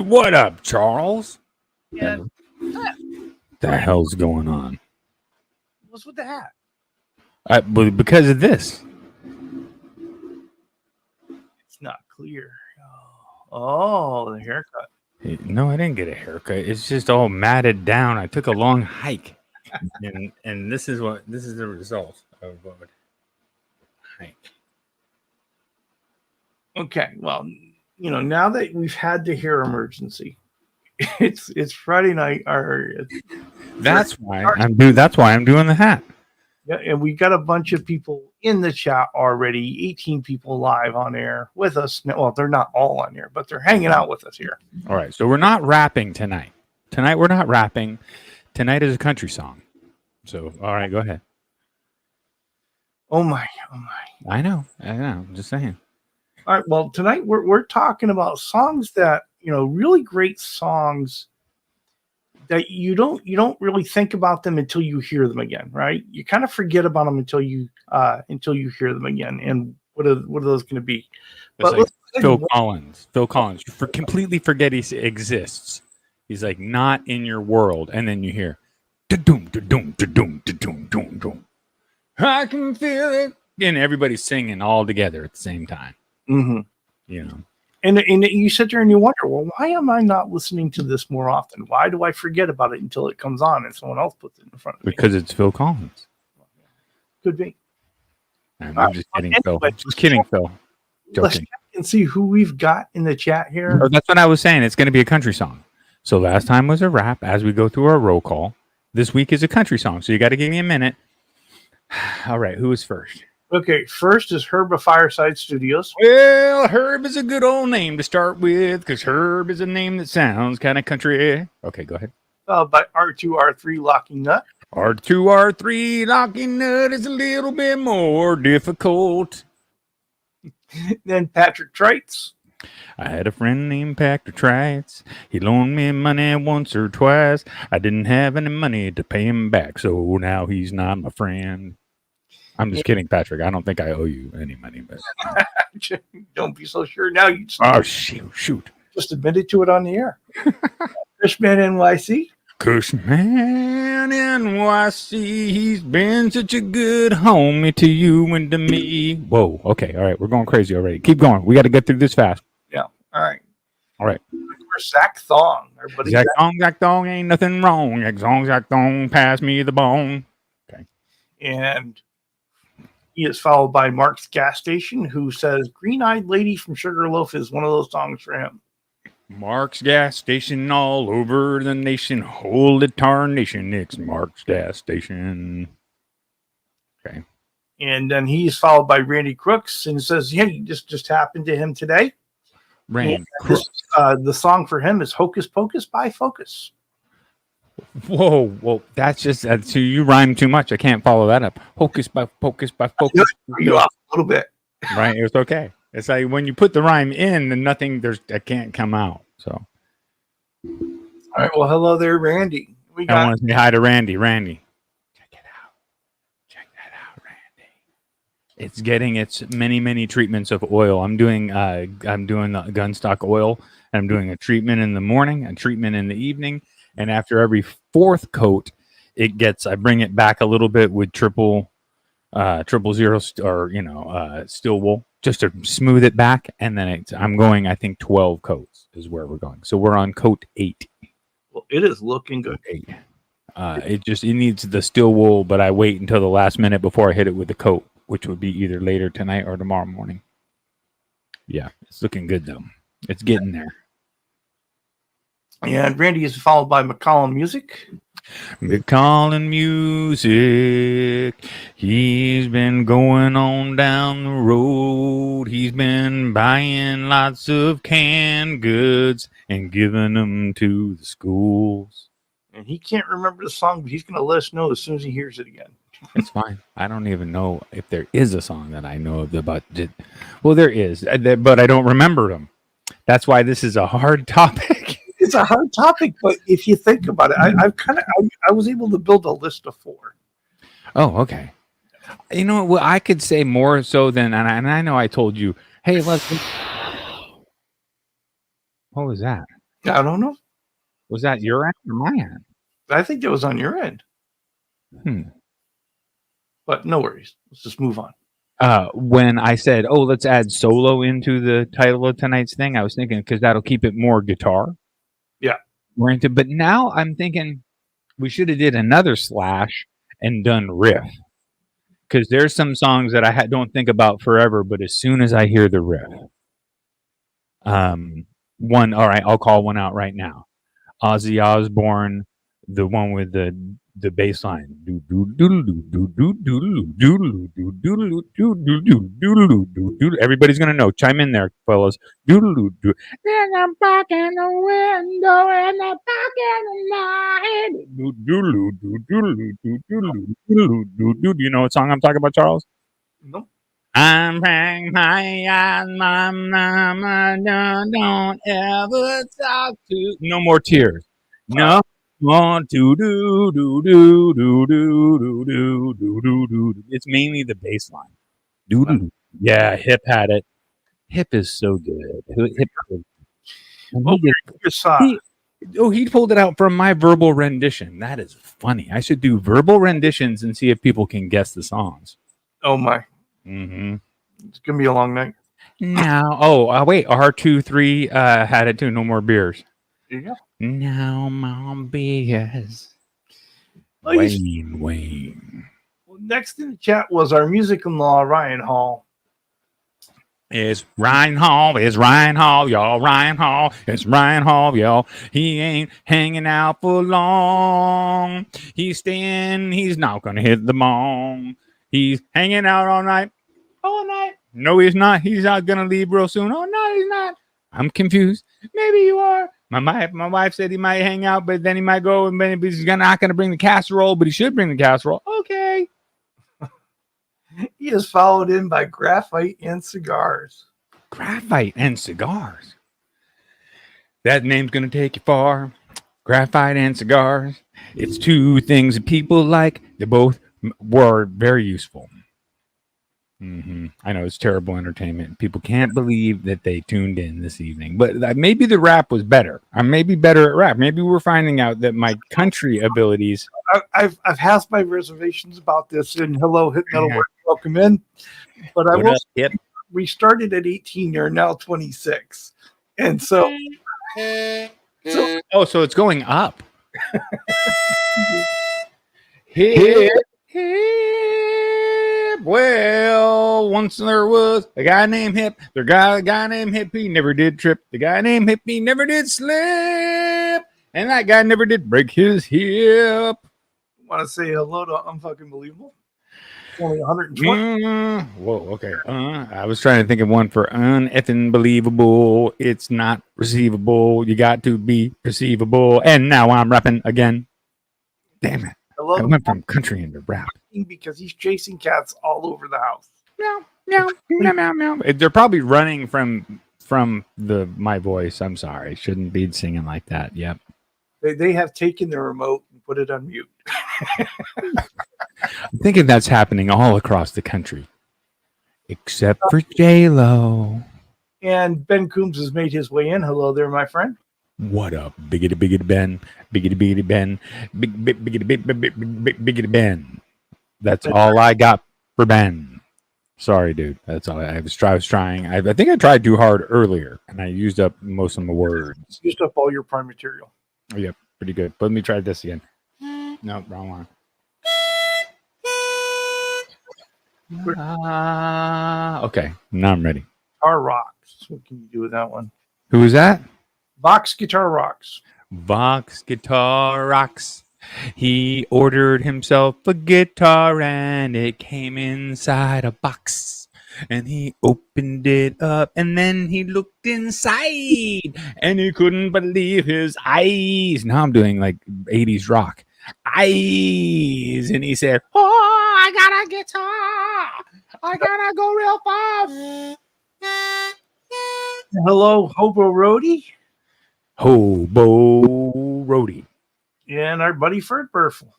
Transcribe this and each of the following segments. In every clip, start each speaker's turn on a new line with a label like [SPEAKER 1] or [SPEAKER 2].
[SPEAKER 1] What up, Charles?
[SPEAKER 2] Yeah.
[SPEAKER 1] The hell's going on?
[SPEAKER 2] What's with the hat?
[SPEAKER 1] Well, because of this.
[SPEAKER 2] It's not clear. Oh, the haircut.
[SPEAKER 1] No, I didn't get a haircut. It's just all matted down. I took a long hike, and this is the result of a hike.
[SPEAKER 2] Okay, well, now that we've had the hair emergency, it's Friday night.
[SPEAKER 1] That's why I'm doing the hat.
[SPEAKER 2] Yeah, and we got a bunch of people in the chat already. 18 people live on air with us. Well, they're not all on air, but they're hanging out with us here.
[SPEAKER 1] All right, so we're not rapping tonight. Tonight we're not rapping. Tonight is a country song. So, all right, go ahead.
[SPEAKER 2] Oh my!
[SPEAKER 1] I know. I'm just saying.
[SPEAKER 2] All right. Well, tonight we're talking about songs that really great songs that you don't really think about them until you hear them again, right? You kind of forget about them until you hear them again. And what are those going to be?
[SPEAKER 1] But like Phil Collins. You completely forget he exists. He's like not in your world, and then you hear da-doom, da-doom, da-doom, da-doom, doom, doom. I can feel it, and everybody's singing all together at the same time.
[SPEAKER 2] Mm-hmm. And you sit there and you wonder, well, why am I not listening to this more often? Why do I forget about it until it comes on and someone else puts it in front of me?
[SPEAKER 1] Because it's Phil Collins.
[SPEAKER 2] Could be.
[SPEAKER 1] I'm just kidding, Phil. Just kidding, Phil. Joking.
[SPEAKER 2] Let's check and see who we've got in the chat here.
[SPEAKER 1] Oh, that's what I was saying. It's going to be a country song. So last time was a rap. As we go through our roll call, this week is a country song. So you got to give me a minute. All right, who is first?
[SPEAKER 2] Okay, first is Herb of Fireside Studios.
[SPEAKER 1] Well, Herb is a good old name to start with because Herb is a name that sounds kind of country. Okay, go ahead.
[SPEAKER 2] By R2R3 Locking Nut.
[SPEAKER 1] R2R3 Locking Nut is a little bit more difficult.
[SPEAKER 2] Then Patrick Trites.
[SPEAKER 1] I had a friend named Patrick Trites. He loaned me money once or twice. I didn't have any money to pay him back, so now he's not my friend. I'm just kidding, Patrick. I don't think I owe you any money, but
[SPEAKER 2] don't be so sure now.
[SPEAKER 1] Shoot!
[SPEAKER 2] Just admitted to it on the air. Cushman NYC.
[SPEAKER 1] Cushman NYC. He's been such a good homie to you and to me. Whoa. Okay. All right. We're going crazy already. Keep going. We got to get through this fast.
[SPEAKER 2] Yeah. All right.
[SPEAKER 1] Zach
[SPEAKER 2] Thong.
[SPEAKER 1] Zach Thong. Ain't nothing wrong. Zach Thong. Pass me the bone. Okay.
[SPEAKER 2] And he is followed by Mark's Gas Station, who says Green-Eyed Lady from Sugarloaf is one of those songs for him.
[SPEAKER 1] Mark's Gas Station all over the nation. Holy tarnation, it's Mark's Gas Station. Okay.
[SPEAKER 2] And then he's followed by Randy Crooks and says, yeah, just happened to him today.
[SPEAKER 1] Randy Crooks.
[SPEAKER 2] The song for him is Hocus Pocus by Focus.
[SPEAKER 1] Whoa, that's just so you rhyme too much. I can't follow that up. Hocus by Focus by Focus.
[SPEAKER 2] You off a little bit.
[SPEAKER 1] Right, it's okay. It's like when you put the rhyme in, then that can't come out. So,
[SPEAKER 2] all right. Well, hello there, Randy.
[SPEAKER 1] I want to say hi to Randy. Randy, check that out, Randy. It's getting its many treatments of oil. I'm doing the gunstock oil, and I'm doing a treatment in the morning, a treatment in the evening, and after every fourth coat, I bring it back a little bit with triple zero or steel wool just to smooth it back, and then I'm going. I think 12 coats is where we're going. So we're on coat 8.
[SPEAKER 2] Well, it is looking good.
[SPEAKER 1] 8. It needs the steel wool, but I wait until the last minute before I hit it with the coat, which would be either later tonight or tomorrow morning. Yeah, it's looking good though. It's getting there.
[SPEAKER 2] And Randy is followed by McCollum Music.
[SPEAKER 1] McCollum Music. He's been going on down the road. He's been buying lots of canned goods and giving them to the schools.
[SPEAKER 2] And he can't remember the song, but he's going to let us know as soon as he hears it again.
[SPEAKER 1] It's fine. I don't even know if there is a song that I know of about it. Well, there is, but I don't remember them. That's why this is a hard topic.
[SPEAKER 2] It's a hard topic, but if you think about it, I was able to build a list of 4.
[SPEAKER 1] Oh, okay. You know what? Well, I could say more so than, and I know I told you, hey, let's. What was that?
[SPEAKER 2] I don't know.
[SPEAKER 1] Was that your end or my end?
[SPEAKER 2] I think that was on your end.
[SPEAKER 1] Hmm.
[SPEAKER 2] But no worries. Let's just move on.
[SPEAKER 1] When I said, "Oh, let's add solo into the title of tonight's thing," I was thinking because that'll keep it more guitar.
[SPEAKER 2] Yeah.
[SPEAKER 1] Oriented. But now I'm thinking we should have did another slash and done riff because there's some songs that I don't think about forever, but as soon as I hear the riff, one. All right, I'll call one out right now. Ozzy Osbourne, the one with the bass line. Everybody's gonna know. Chime in there, fellas. Then I'm blocking the window and I'm blocking the night. Do you know what song I'm talking about, Charles?
[SPEAKER 2] Nope.
[SPEAKER 1] I'm praying my eyes, my mama, don't ever talk to. No more tears. No more do do do do do do do do do do. It's mainly the bass line. Do do. Yeah, Hip had it. Hip is so good. Hip.
[SPEAKER 2] Well,
[SPEAKER 1] He pulled it out from my verbal rendition. That is funny. I should do verbal renditions and see if people can guess the songs.
[SPEAKER 2] Oh my.
[SPEAKER 1] Mm-hmm.
[SPEAKER 2] It's gonna be a long night.
[SPEAKER 1] Now, wait, R2-3 had it too. No more beers.
[SPEAKER 2] There you go.
[SPEAKER 1] No more beers.
[SPEAKER 2] Well,
[SPEAKER 1] Wayne.
[SPEAKER 2] Well, next in the chat was our music-in-law, Ryan Hall.
[SPEAKER 1] It's Ryan Hall, y'all. Ryan Hall, it's Ryan Hall, y'all. He ain't hanging out for long. He's staying, he's not gonna hit the bong. He's hanging out all night. No, he's not. He's not gonna leave real soon. Oh no, he's not. I'm confused. Maybe you are. My wife said he might hang out, but then he might go and maybe he's not gonna bring the casserole, but he should bring the casserole. Okay.
[SPEAKER 2] He is followed in by Graphite and Cigars.
[SPEAKER 1] Graphite and Cigars. That name's gonna take you far. Graphite and Cigars. It's two things that people like. They both were very useful. Mm-hmm. I know it's terrible entertainment. People can't believe that they tuned in this evening, but maybe the rap was better. I may be better at rap. Maybe we're finding out that my country abilities.
[SPEAKER 2] I've had my reservations about this. And hello, Hit Metal, welcome in. But I will.
[SPEAKER 1] Yep.
[SPEAKER 2] We started at 18. You're now 26, and so
[SPEAKER 1] it's going up. Well, once there was a guy named Hip. A guy named Hip. He never did trip. The guy named Hip. He never did slip. And that guy never did break his hip.
[SPEAKER 2] Want to say hello to Unfucking Believable? Only 120.
[SPEAKER 1] Whoa, okay. I was trying to think of one for uneffing believable. It's not receivable. You got to be perceivable. And now I'm rapping again. Damn it. I went from country into rap.
[SPEAKER 2] Because he's chasing cats all over the house.
[SPEAKER 1] Meow, meow, meow, meow, meow. They're probably running from my voice. I'm sorry. Shouldn't be singing like that. Yep.
[SPEAKER 2] They have taken the remote and put it on mute.
[SPEAKER 1] I'm thinking that's happening all across the country. Except for J-Lo.
[SPEAKER 2] And Ben Coombs has made his way in. Hello there, my friend.
[SPEAKER 1] What up, biggity Ben, biggity Ben, biggity Ben. That's all I got for Ben. Sorry, dude. That's all I was trying. I think I tried too hard earlier, and I used up most of my words.
[SPEAKER 2] Used up all your prime material.
[SPEAKER 1] Oh, yep, pretty good. Let me try this again. No, wrong one. Okay, now I'm ready.
[SPEAKER 2] Guitar Rocks. What can you do with that one?
[SPEAKER 1] Who is that?
[SPEAKER 2] Vox Guitar Rocks.
[SPEAKER 1] Vox Guitar Rocks. He ordered himself a guitar and it came inside a box. And he opened it up and then he looked inside and he couldn't believe his eyes. Now I'm doing like 80s rock. Eyes. And he said, "Oh, I got a guitar. I gotta go real fast."
[SPEAKER 2] Hello, Hobo Roadie.
[SPEAKER 1] Hobo Roadie.
[SPEAKER 2] And our buddy Ferd Burfel.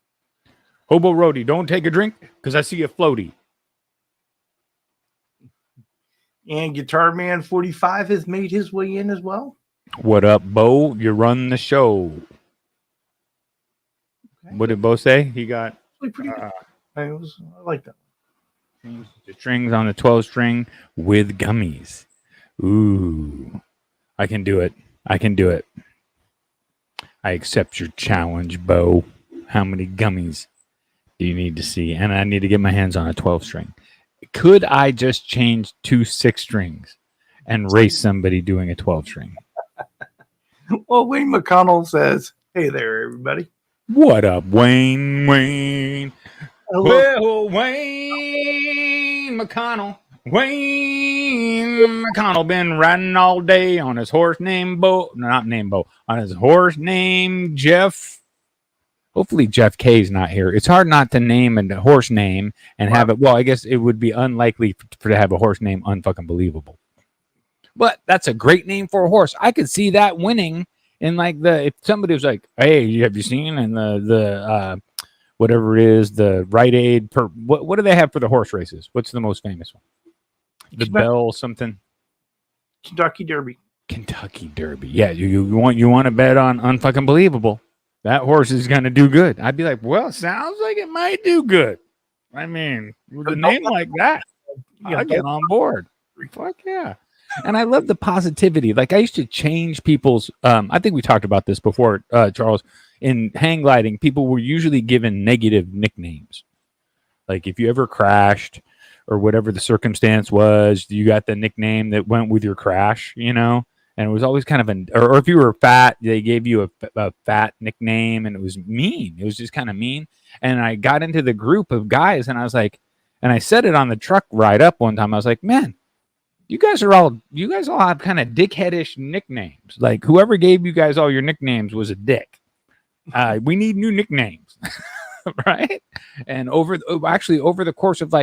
[SPEAKER 1] Hobo Roadie, don't take a drink because I see a floaty.
[SPEAKER 2] And Guitar Man 45 has made his way in as well.
[SPEAKER 1] What up, Bo? You run the show.
[SPEAKER 2] Okay.
[SPEAKER 1] What did Bo say? He got
[SPEAKER 2] Pretty good. I like that.
[SPEAKER 1] the strings on the 12 string with gummies. Ooh, I can do it. I can do it. I accept your challenge, Bo. How many gummies do you need to see? And I need to get my hands on a 12 string. Could I just change 2 6 strings and race somebody doing a 12 string?
[SPEAKER 2] Well, Wayne McConnell says, "Hey there, everybody."
[SPEAKER 1] What up, Wayne? Wayne.
[SPEAKER 2] Hello.
[SPEAKER 1] Well, Wayne McConnell. Wayne McConnell been riding all day on his horse named Bo. No, not named Bo. On his horse named Jeff. Hopefully Jeff K's not here. It's hard not to name a horse name and have it. Well, I guess it would be unlikely to have a horse name unfucking believable. But that's a great name for a horse. I could see that winning in like if somebody was like, "Hey, have you seen in the whatever it is, the Rite Aid what do they have for the horse races? What's the most famous one? The Bell something.
[SPEAKER 2] Kentucky Derby.
[SPEAKER 1] Kentucky Derby. Yeah, you want to bet on unfucking believable. That horse is gonna do good. I'd be like, well, sounds like it might do good. I mean, with a name like that, I'll get on board. Fuck yeah. And I love the positivity. Like I used to change people's I think we talked about this before, Charles. In hang gliding, people were usually given negative nicknames. Like if you ever crashed or whatever the circumstance was, you got the nickname that went with your crash, and it was always kind of or if you were fat, they gave you a fat nickname, and it was mean. It was just kind of mean. And I got into the group of guys, and I was like, and I said it on the truck ride up one time. I was like, man, you guys all have kind of dickheadish nicknames. Like whoever gave you guys all your nicknames was a dick. We need new nicknames, right? And over the course of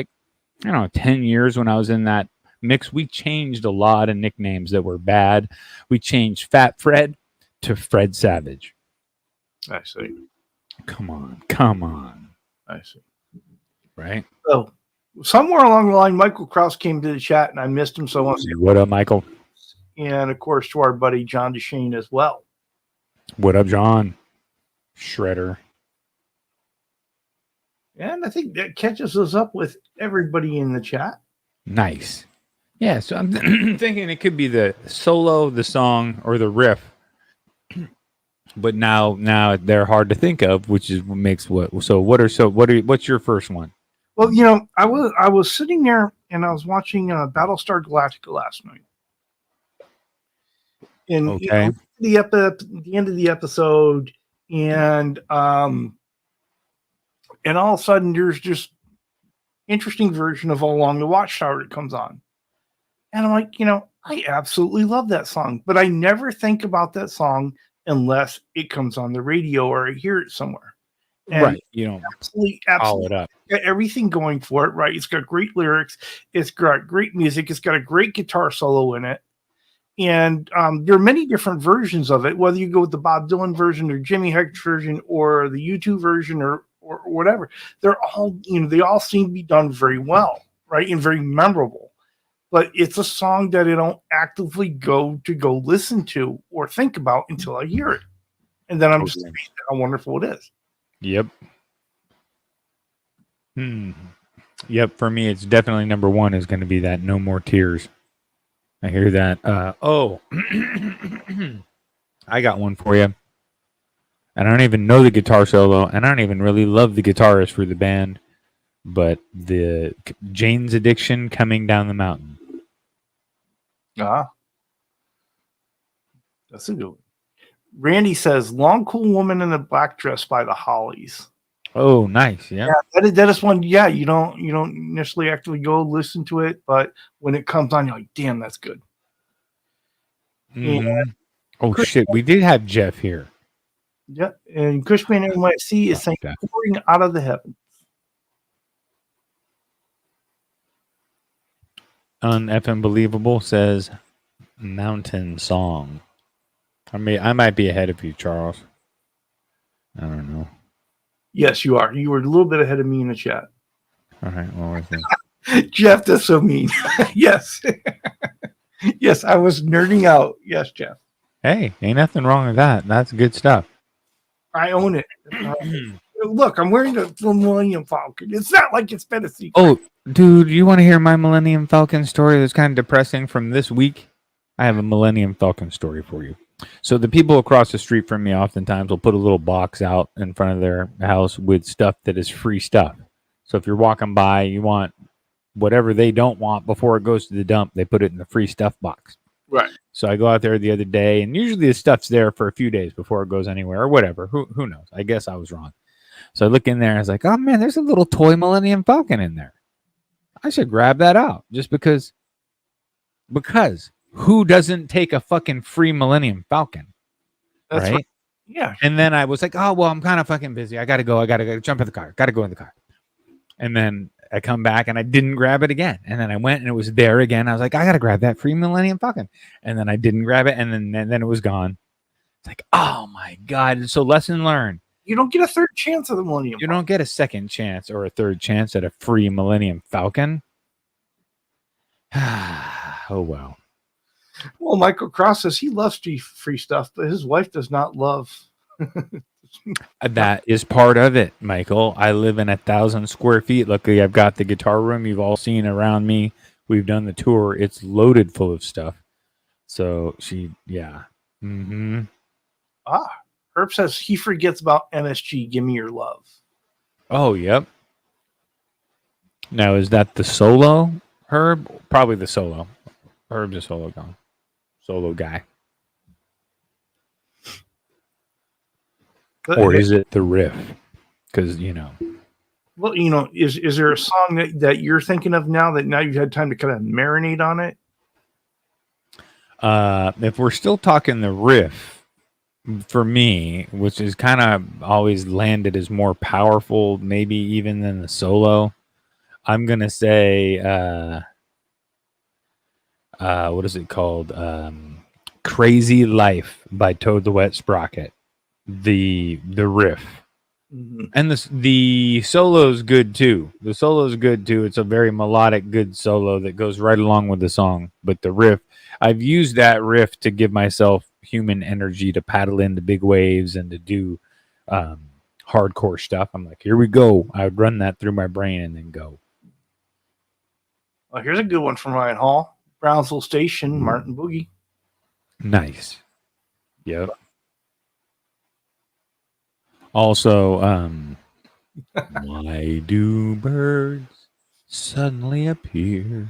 [SPEAKER 1] 10 years when I was in that mix, we changed a lot of nicknames that were bad. We changed Fat Fred to Fred Savage.
[SPEAKER 2] I see.
[SPEAKER 1] Come on.
[SPEAKER 2] I see.
[SPEAKER 1] Right?
[SPEAKER 2] So somewhere along the line, Michael Krause came to the chat, and I missed him. So I want to say
[SPEAKER 1] what up, Michael?
[SPEAKER 2] And of course to our buddy John DeShane as well.
[SPEAKER 1] What up, John? Shredder.
[SPEAKER 2] And I think that catches us up with everybody in the chat.
[SPEAKER 1] Nice. Yeah, so I'm thinking it could be the solo, the song, or the riff. But now they're hard to think of, which is what makes what's your first one?
[SPEAKER 2] Well, I was sitting there and I was watching Battlestar Galactica last night. And
[SPEAKER 1] okay.
[SPEAKER 2] The end of the episode, and all of a sudden there's just interesting version of Along the Watchtower that comes on. And I'm like, I absolutely love that song, but I never think about that song unless it comes on the radio or I hear it somewhere. And
[SPEAKER 1] right. You don't
[SPEAKER 2] absolutely
[SPEAKER 1] it up.
[SPEAKER 2] Got everything going for it, right? It's got great lyrics. It's got great music. It's got a great guitar solo in it. And there are many different versions of it, whether you go with the Bob Dylan version or Jimi Hendrix version or the U2 version or whatever. They're all, they all seem to be done very well, right? And very memorable. But it's a song that I don't actively go listen to or think about until I hear it. And then I'm just amazed at how wonderful it is.
[SPEAKER 1] Yep. Yep. For me, it's definitely number one is going to be that No More Tears. I hear that. I got one for you. And I don't even know the guitar solo, and I don't even really love the guitarist for the band, but the Jane's Addiction, Coming Down the Mountain.
[SPEAKER 2] That's a good one. Randy says, Long Cool Woman in a Black Dress by the Hollies.
[SPEAKER 1] Oh, nice. Yeah.
[SPEAKER 2] That is one. Yeah, you don't initially actively go listen to it, but when it comes on, you're like, damn, that's good.
[SPEAKER 1] Mm-hmm. Oh shit, we did have Jeff here.
[SPEAKER 2] Yeah, and Cushman NYC is saying pouring out of the heavens.
[SPEAKER 1] FM Believable says Mountain Song. I might be ahead of you, Charles. I don't know.
[SPEAKER 2] Yes, you are. You were a little bit ahead of me in the chat.
[SPEAKER 1] All right. Well,
[SPEAKER 2] Jeff, that's so mean. Yes. Yes, I was nerding out. Yes, Jeff.
[SPEAKER 1] Hey, ain't nothing wrong with that. That's good stuff.
[SPEAKER 2] I own it. Look, I'm wearing the Millennium Falcon. It's not like it's been a secret.
[SPEAKER 1] Oh, dude, you want to hear my Millennium Falcon story that's kind of depressing from this week? I have a Millennium Falcon story for you. So the people across the street from me oftentimes will put a little box out in front of their house with stuff that is free stuff. So if you're walking by, you want whatever they don't want before it goes to the dump, they put it in the free stuff box.
[SPEAKER 2] Right.
[SPEAKER 1] So I go out there the other day, and usually the stuff's there for a few days before it goes anywhere or whatever. Who knows? I guess I was wrong. So I look in there and I was like, oh man, there's a little toy Millennium Falcon in there. I should grab that out just because who doesn't take a fucking free Millennium Falcon?
[SPEAKER 2] That's
[SPEAKER 1] right?
[SPEAKER 2] Yeah.
[SPEAKER 1] And then I was like, oh, well, I'm kind of fucking busy. I got to go. I got to jump in the car. Got to go in the car. And then I come back and I didn't grab it again. And then I went and it was there again. I was like, I got to grab that free Millennium Falcon. And then I didn't grab it. And then it was gone. It's like, oh my God. So lesson learned.
[SPEAKER 2] You don't get a third chance at the Millennium
[SPEAKER 1] You don't get a second chance or a third chance at a free Millennium Falcon. Oh, well.
[SPEAKER 2] Well, Michael Cross says he loves free stuff, but his wife does not love.
[SPEAKER 1] That is part of it, Michael. I live in 1,000 square feet. Luckily, I've got the guitar room you've all seen around me. We've done the tour. It's loaded full of stuff. So yeah. Mm-hmm.
[SPEAKER 2] Herb says he forgets about MSG. Give me your love.
[SPEAKER 1] Oh, yep. Now, is that the solo, Herb? Probably the solo. Herb's a solo guy. Or is it the riff? Because,
[SPEAKER 2] Well, is there a song that you're thinking of now that now you've had time to kind of marinate on it?
[SPEAKER 1] If we're still talking the riff, for me, which is kind of always landed as more powerful, maybe even than the solo, I'm going to say, what is it called? Crazy Life by Toad the Wet Sprocket. The riff. Mm-hmm. And the solo's good too. It's a very melodic, good solo that goes right along with the song. But the riff, I've used that riff to give myself human energy to paddle into big waves and to do hardcore stuff. I'm like, here we go. I would run that through my brain and then go.
[SPEAKER 2] Well, here's a good one from Ryan Hall. Brownsville Station, Martin Boogie.
[SPEAKER 1] Nice. Yep. Also, why do birds suddenly appear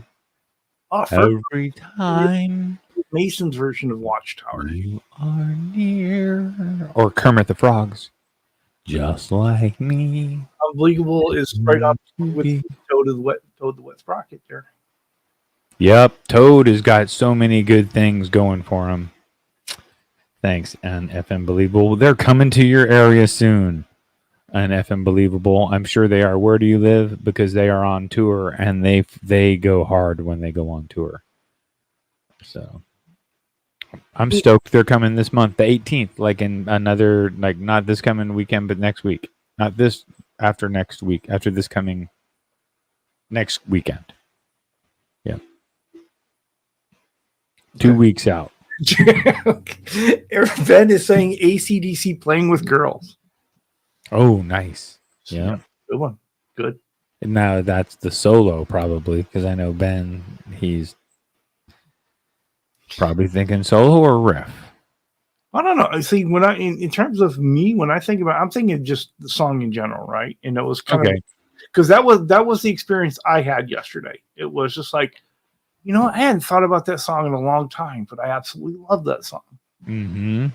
[SPEAKER 1] every time
[SPEAKER 2] Mason's version of Watchtower.
[SPEAKER 1] You are near. Or Kermit the Frogs. Just like me.
[SPEAKER 2] Unbelievable is right up with Toad the Wet Sprocket there.
[SPEAKER 1] Yep, Toad has got so many good things going for him. Thanks, and FM Believable. They're coming to your area soon. And FM Believable, I'm sure they are. Where do you live? Because they are on tour, and they go hard when they go on tour. So I'm stoked they're coming this month, the 18th, like in another, like not this coming weekend, but next week. Not this, after next week, after this coming next weekend. Yeah. 2 weeks out.
[SPEAKER 2] Ben is saying AC/DC Playing with Girls.
[SPEAKER 1] Oh, nice. Yeah.
[SPEAKER 2] Good one. Good.
[SPEAKER 1] And now that's the solo, probably, because I know Ben, he's probably thinking solo or riff.
[SPEAKER 2] I don't know. See, when in terms of me, when I think about, I'm thinking just the song in general, right? And it was kind of because that was the experience I had yesterday. It was just like, I hadn't thought about that song in a long time, but I absolutely love that song.
[SPEAKER 1] Mm-hmm.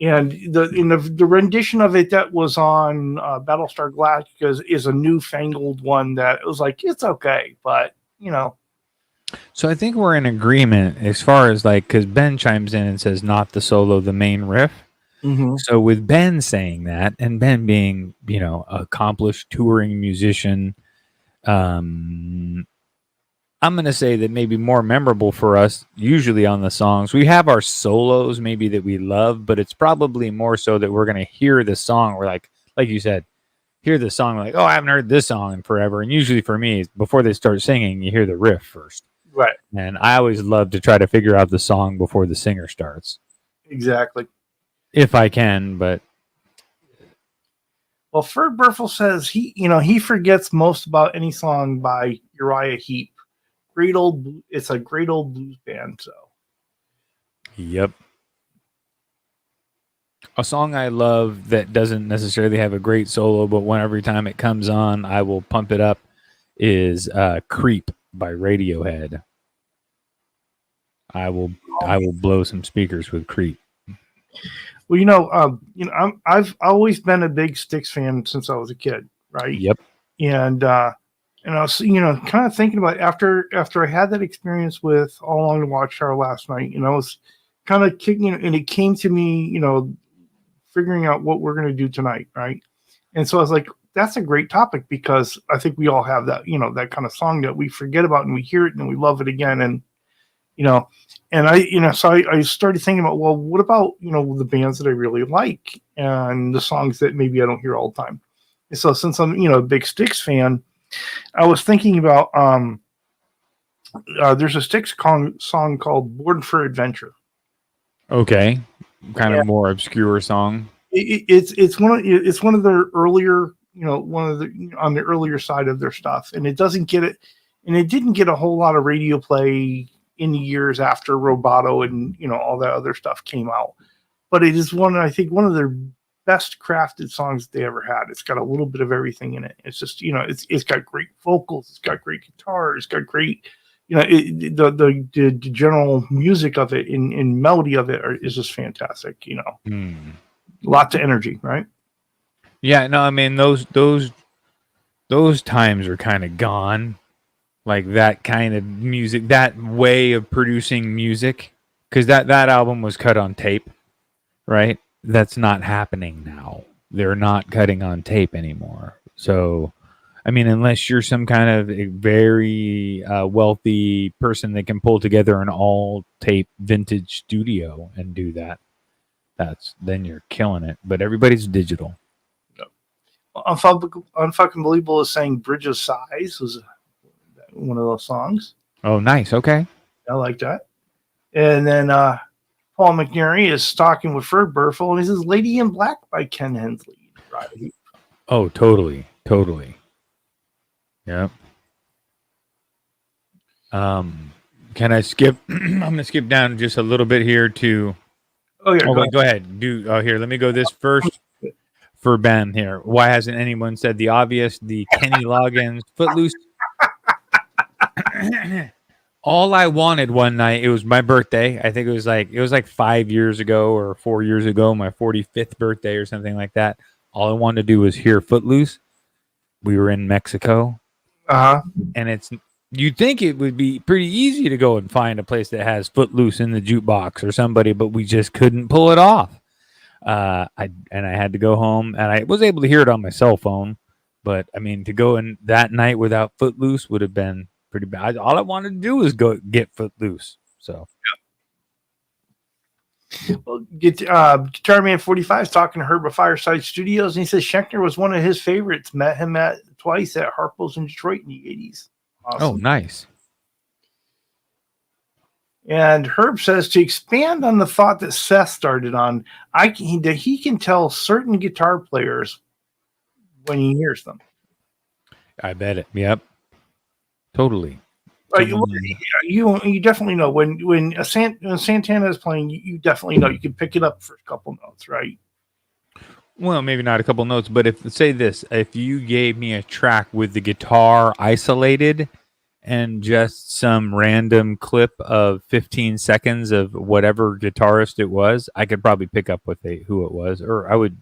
[SPEAKER 2] And the rendition of it that was on Battlestar Galactica is a newfangled one that it was like, it's okay, but
[SPEAKER 1] So I think we're in agreement as far as because Ben chimes in and says not the solo, the main riff. Mm-hmm. So with Ben saying that, and Ben being accomplished touring musician, I'm going to say that maybe more memorable for us, usually on the songs, we have our solos maybe that we love, but it's probably more so that we're going to hear the song. We're like you said, hear the song, like, oh, I haven't heard this song in forever. And usually for me, before they start singing, you hear the riff first.
[SPEAKER 2] Right.
[SPEAKER 1] And I always love to try to figure out the song before the singer starts.
[SPEAKER 2] Exactly.
[SPEAKER 1] if I can. But
[SPEAKER 2] Well, Ferd Burfel says he forgets most about any song by Uriah Heep. It's a great old blues band. So,
[SPEAKER 1] yep. A song I love that doesn't necessarily have a great solo, but every time it comes on, I will pump it up, is "Creep" by Radiohead. I will blow some speakers with "Creep."
[SPEAKER 2] well, I've always been a big Styx fan since I was a kid, right?
[SPEAKER 1] Yep.
[SPEAKER 2] And I was kind of thinking about after I had that experience with All Along the Watchtower last night, I was kind of kicking, and it came to me, figuring out what we're going to do tonight, right? And so I was like, that's a great topic because I think we all have that, that kind of song that we forget about and we hear it and we love it again. And, so I started thinking about, well, what about, the bands that I really like and the songs that maybe I don't hear all the time. And so since I'm, a big Styx fan, I was thinking about, there's a Styx song called Born for Adventure.
[SPEAKER 1] Okay. Kind of more obscure song.
[SPEAKER 2] It's one of their earlier, on the earlier side of their stuff, and it didn't get a whole lot of radio play in the years after Roboto and all that other stuff came out. But it is one of their best crafted songs they ever had. It's got a little bit of everything in it. It's just it's got great vocals, it's got great guitar, it's got great the general music of it and melody of it is just fantastic. Lots of energy, right?
[SPEAKER 1] Yeah, no, I mean those times are kind of gone. Like that kind of music, that way of producing music, because that album was cut on tape, right? That's not happening now. They're not cutting on tape anymore. So, I mean, unless you're some kind of a very wealthy person that can pull together an all tape vintage studio and do that, then you're killing it. But everybody's digital.
[SPEAKER 2] Unfucking Believable is saying Bridge of Sighs was one of those songs.
[SPEAKER 1] Oh, nice. Okay.
[SPEAKER 2] I like that. And then Paul McNary is talking with Ferd Burfel, and he says Lady in Black by Ken Hensley. Right.
[SPEAKER 1] Oh, totally. Yep. Can I skip? I'm going to skip down just a little bit here to...
[SPEAKER 2] Oh, yeah.
[SPEAKER 1] Go ahead. Here, let me go this first for Ben here. Why hasn't anyone said the obvious? The Kenny Loggins Footloose. All I wanted one night, it was my birthday. I think it was like 5 years ago or 4 years ago, my 45th birthday or something like that. All I wanted to do was hear Footloose. We were in Mexico. And you'd think it would be pretty easy to go and find a place that has Footloose in the jukebox or somebody, but we just couldn't pull it off. I had to go home, and I was able to hear it on my cell phone. But I mean, to go in that night without Footloose would have been pretty bad. All I wanted to do was go get Footloose. So,
[SPEAKER 2] well, Guitar Man 45 is talking to Herb at Fireside Studios, and he says Schenkner was one of his favorites. Met him twice at Harpo's in Detroit in the 80s. Awesome.
[SPEAKER 1] Oh, nice.
[SPEAKER 2] And Herb says to expand on the thought that Seth started on, that he can tell certain guitar players when he hears them.
[SPEAKER 1] I bet it. Yep. Totally.
[SPEAKER 2] Right, you definitely know when Santana is playing, you definitely know. You can pick it up for a couple notes, right?
[SPEAKER 1] Well, maybe not a couple notes, but if you gave me a track with the guitar isolated and just some random clip of 15 seconds of whatever guitarist it was, I could probably pick up who it was, or I would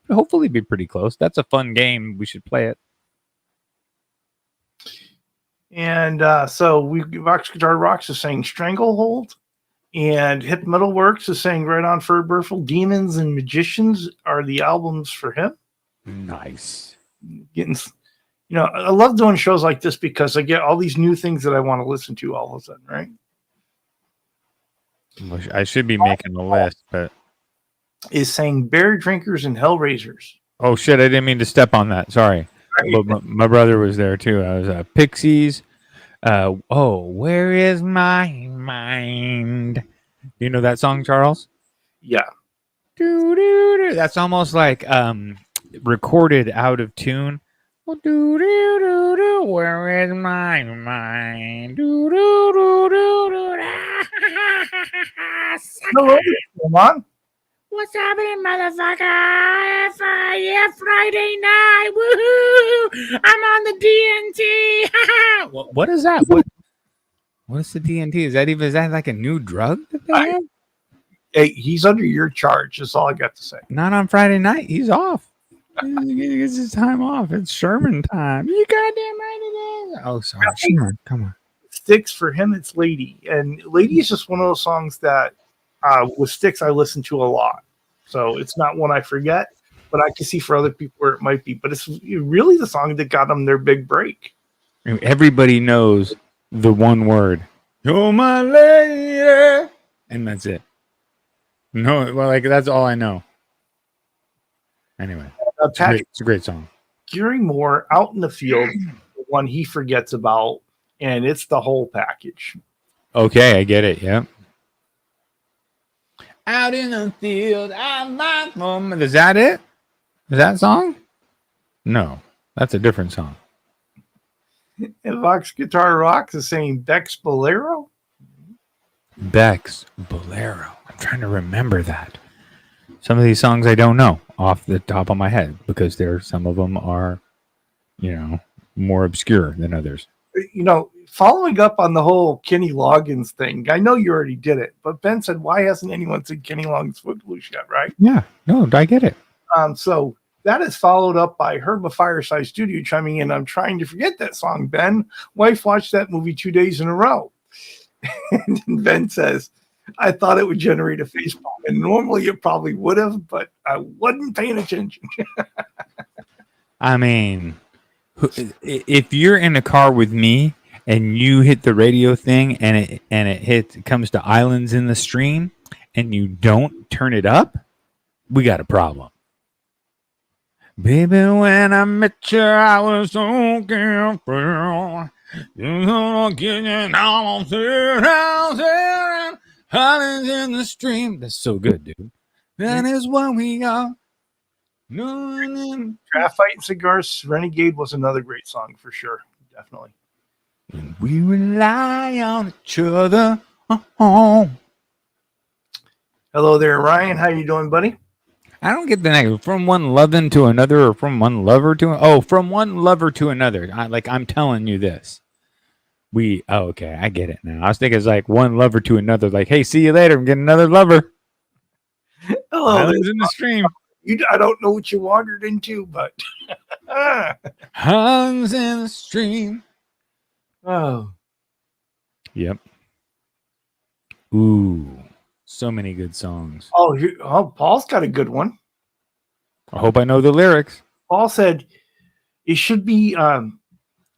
[SPEAKER 1] hopefully be pretty close. That's a fun game. We should play it.
[SPEAKER 2] And so Vox Guitar Rocks is saying Stranglehold, and Hip Metal Works is saying right on Ferd Burfel, Demons and Magicians are the albums for him.
[SPEAKER 1] Nice.
[SPEAKER 2] I love doing shows like this because I get all these new things that I want to listen to all of a sudden, right?
[SPEAKER 1] I should be making a list, but
[SPEAKER 2] is saying Bear Drinkers and Hellraisers.
[SPEAKER 1] Oh shit! I didn't mean to step on that. Sorry. But my brother was there too. I was Pixies. Where is my mind? Do you know that song, Charles?
[SPEAKER 2] Yeah.
[SPEAKER 1] That's almost like recorded out of tune. Where is my mind?
[SPEAKER 2] Hello, come on.
[SPEAKER 1] What's happening, motherfucker? Yeah, Friday night. Woohoo! I'm on the DNT. What is that? What's the DNT? Is that like a new drug that they have?
[SPEAKER 2] Hey, he's under your charge. That's all I got to say.
[SPEAKER 1] Not on Friday night. He's off. He gets his time off. It's Sherman time. You goddamn right it is. Oh, sorry. Sherman, come on.
[SPEAKER 2] Sticks for him, it's Lady. And Lady is just one of those songs that with Sticks I listen to a lot. So it's not one I forget, but I can see for other people where it might be. But it's really the song that got them their big break.
[SPEAKER 1] Everybody knows the one word. You're my lady. And that's it. No, well, like that's all I know. Anyway, it's a great song.
[SPEAKER 2] Gary Moore, Out in the Field, the one he forgets about, and it's the whole package.
[SPEAKER 1] Okay, I get it. Yeah. Out in the field, I'm my home. Is that it? Is that song? No, that's a different song.
[SPEAKER 2] And Vox Guitar Rocks is saying Beck's Bolero.
[SPEAKER 1] Beck's Bolero. I'm trying to remember that. Some of these songs I don't know off the top of my head because some of them are, more obscure than others.
[SPEAKER 2] Following up on the whole Kenny Loggins thing, I know you already did it, but Ben said, why hasn't anyone seen Kenny Loggins Footloose yet, right?
[SPEAKER 1] Yeah, no, I get it.
[SPEAKER 2] So that is followed up by Herb of Fireside Studio chiming in, I'm trying to forget that song, Ben. Wife watched that movie 2 days in a row. And then Ben says, I thought it would generate a facepalm, and normally it probably would have, but I wasn't paying attention.
[SPEAKER 1] I mean, if you're in a car with me and you hit the radio thing and it comes to Islands in the Stream and you don't turn it up, we got a problem. Baby, when I met you, I was so carefree. You know, getting all around Islands in the Stream. That's so good, dude. That is what we are.
[SPEAKER 2] Graphite and Cigars, Renegade was another great song for sure. Definitely.
[SPEAKER 1] And we rely on each other. Oh.
[SPEAKER 2] Hello there, Ryan. How you doing, buddy?
[SPEAKER 1] I don't get the next from one loving to another, or from one lover to from one lover to another. I'm telling you this. Okay, I get it now. I was thinking it's like one lover to another. Like, hey, see you later. I'm getting another lover.
[SPEAKER 2] Hello,
[SPEAKER 1] Islands in the Stream.
[SPEAKER 2] I don't know what you wandered into, but
[SPEAKER 1] Islands in the Stream.
[SPEAKER 2] Oh,
[SPEAKER 1] yep. Ooh, so many good songs.
[SPEAKER 2] Paul's got a good one.
[SPEAKER 1] I hope I know the lyrics.
[SPEAKER 2] Paul said it should be on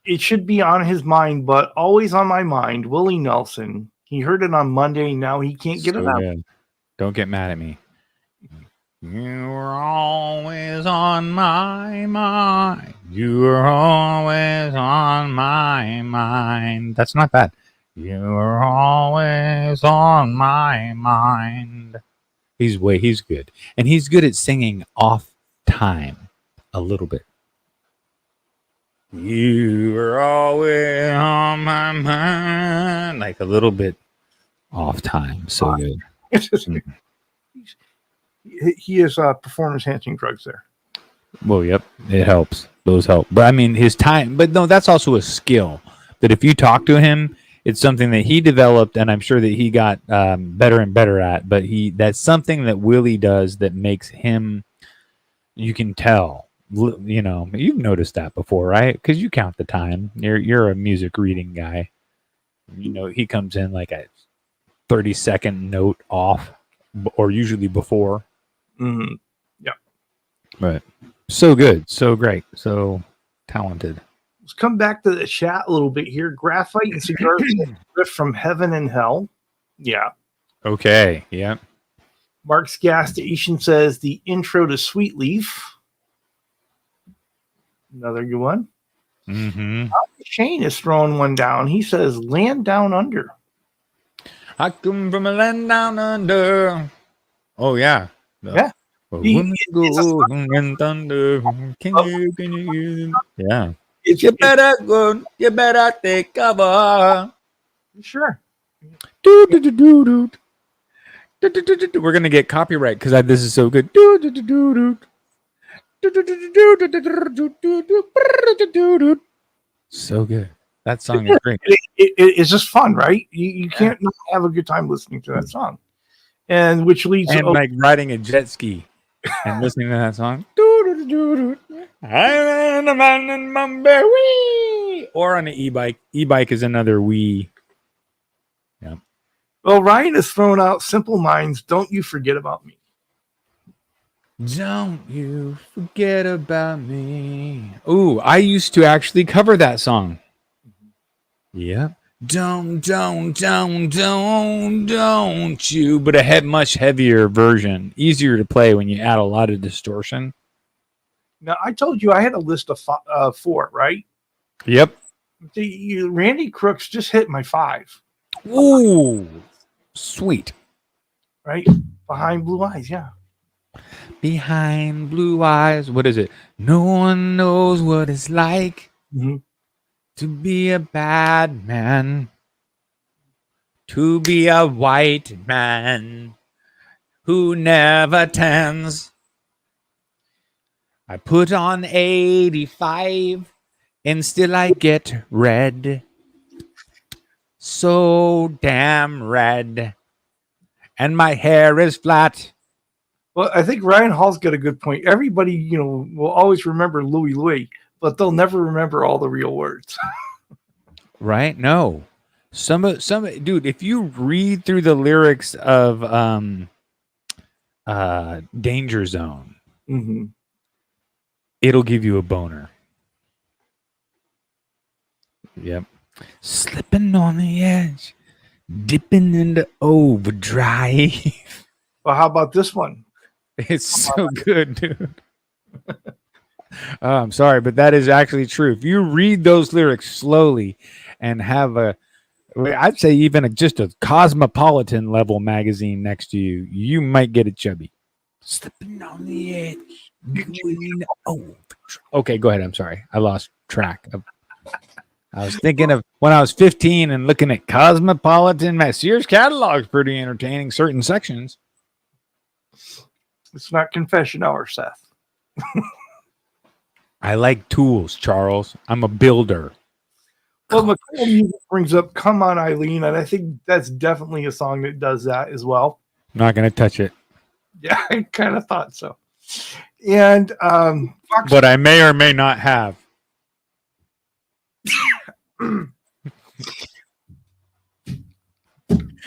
[SPEAKER 2] his mind, but always on my mind. Willie Nelson. He heard it on Monday. Now he can't get it out.
[SPEAKER 1] Good. Don't get mad at me. You were always on my mind. You were always on my mind. That's not bad. You were always on my mind. He's good. And he's good at singing off time a little bit. You were always on my mind. Like a little bit off time. So good.
[SPEAKER 2] He is performance-enhancing drugs there.
[SPEAKER 1] Well, yep, it helps. Those help. But I mean, his time. But no, that's also a skill that if you talk to him, it's something that he developed, and I'm sure that he got better and better at. But that's something that Willie does that makes him. You can tell. You've noticed that before, right? Because you count the time. You're a music reading guy. He comes in like a 30-second note off, or usually before.
[SPEAKER 2] Mm-hmm. Yeah.
[SPEAKER 1] But so good, so great, so talented.
[SPEAKER 2] Let's come back to the chat a little bit here. Graphite and Cigars riff from Heaven and Hell. Yeah.
[SPEAKER 1] Okay. Yeah.
[SPEAKER 2] Mark's Gas Station says the intro to Sweet Leaf. Another good one.
[SPEAKER 1] Mm-hmm.
[SPEAKER 2] Shane is throwing one down. He says Land Down Under.
[SPEAKER 1] I come from a land down under. Oh yeah.
[SPEAKER 2] Yeah.
[SPEAKER 1] Well,
[SPEAKER 2] He-
[SPEAKER 1] women
[SPEAKER 2] it's a
[SPEAKER 1] go
[SPEAKER 2] song-
[SPEAKER 1] and thunder. Can you? Yeah.
[SPEAKER 2] it's
[SPEAKER 1] You better go. You better take cover.
[SPEAKER 2] sure.
[SPEAKER 1] Do, do, do, do, do. Do, do, do, do, do. We're gonna get copyright because this is so good. Do, do, do, do, do. Do, do, do, do, do, do, do, do, do, do, do, do. So good. That song is great.
[SPEAKER 2] It's just fun, right? You
[SPEAKER 1] Yeah.
[SPEAKER 2] can't not have a good time listening to that song, and which leads
[SPEAKER 1] And like riding a jet ski and listening to that song. Do, do, do, do, do. I'm a man in Mumbai. Wee. Or on an e-bike. E-bike is another wee.
[SPEAKER 2] well, Ryan has thrown out "Simple Minds." Don't you forget about me.
[SPEAKER 1] Don't you forget about me. Ooh, I used to actually cover that song. Yep. Don't you. But a much heavier version. Easier to play when you add a lot of distortion.
[SPEAKER 2] Now, I told you I had a list of 4, right?
[SPEAKER 1] Yep.
[SPEAKER 2] Randy Crooks just hit my 5,
[SPEAKER 1] Ooh. Sweet.
[SPEAKER 2] right? Behind Blue Eyes, yeah.
[SPEAKER 1] Behind blue eyes. What is it? No one knows what it's like
[SPEAKER 2] Mhm.
[SPEAKER 1] to be a bad man. To be a white man who never tans. I put on 85 and still I get red. So damn red. And my hair is flat.
[SPEAKER 2] Well, I think Ryan Hall's got a good point. Everybody, will always remember Louie, but they'll never remember all the real words.
[SPEAKER 1] Right? No. Some dude, if you read through the lyrics of Danger Zone,
[SPEAKER 2] Mm-hmm.
[SPEAKER 1] it'll give you a boner. Yep. Slipping on the edge, dipping into overdrive.
[SPEAKER 2] Well, how about this one?
[SPEAKER 1] It's so good, dude. I'm sorry, but that is actually true. If you read those lyrics slowly and have I'd say even just a cosmopolitan level magazine next to you, you might get it chubby. Slipping on the edge. Okay, go ahead. I'm sorry. I lost track. I was thinking of when I was 15 and looking at cosmopolitan. Sears catalog's pretty entertaining, certain sections.
[SPEAKER 2] It's not confession hour, Seth.
[SPEAKER 1] I like tools, Charles. I'm a builder.
[SPEAKER 2] Well, McCall music brings up "Come On, Eileen," and I think that's definitely a song that does that as well.
[SPEAKER 1] I'm not going to touch it.
[SPEAKER 2] Yeah, I kind of thought so. And Fox,
[SPEAKER 1] But I may or may not have.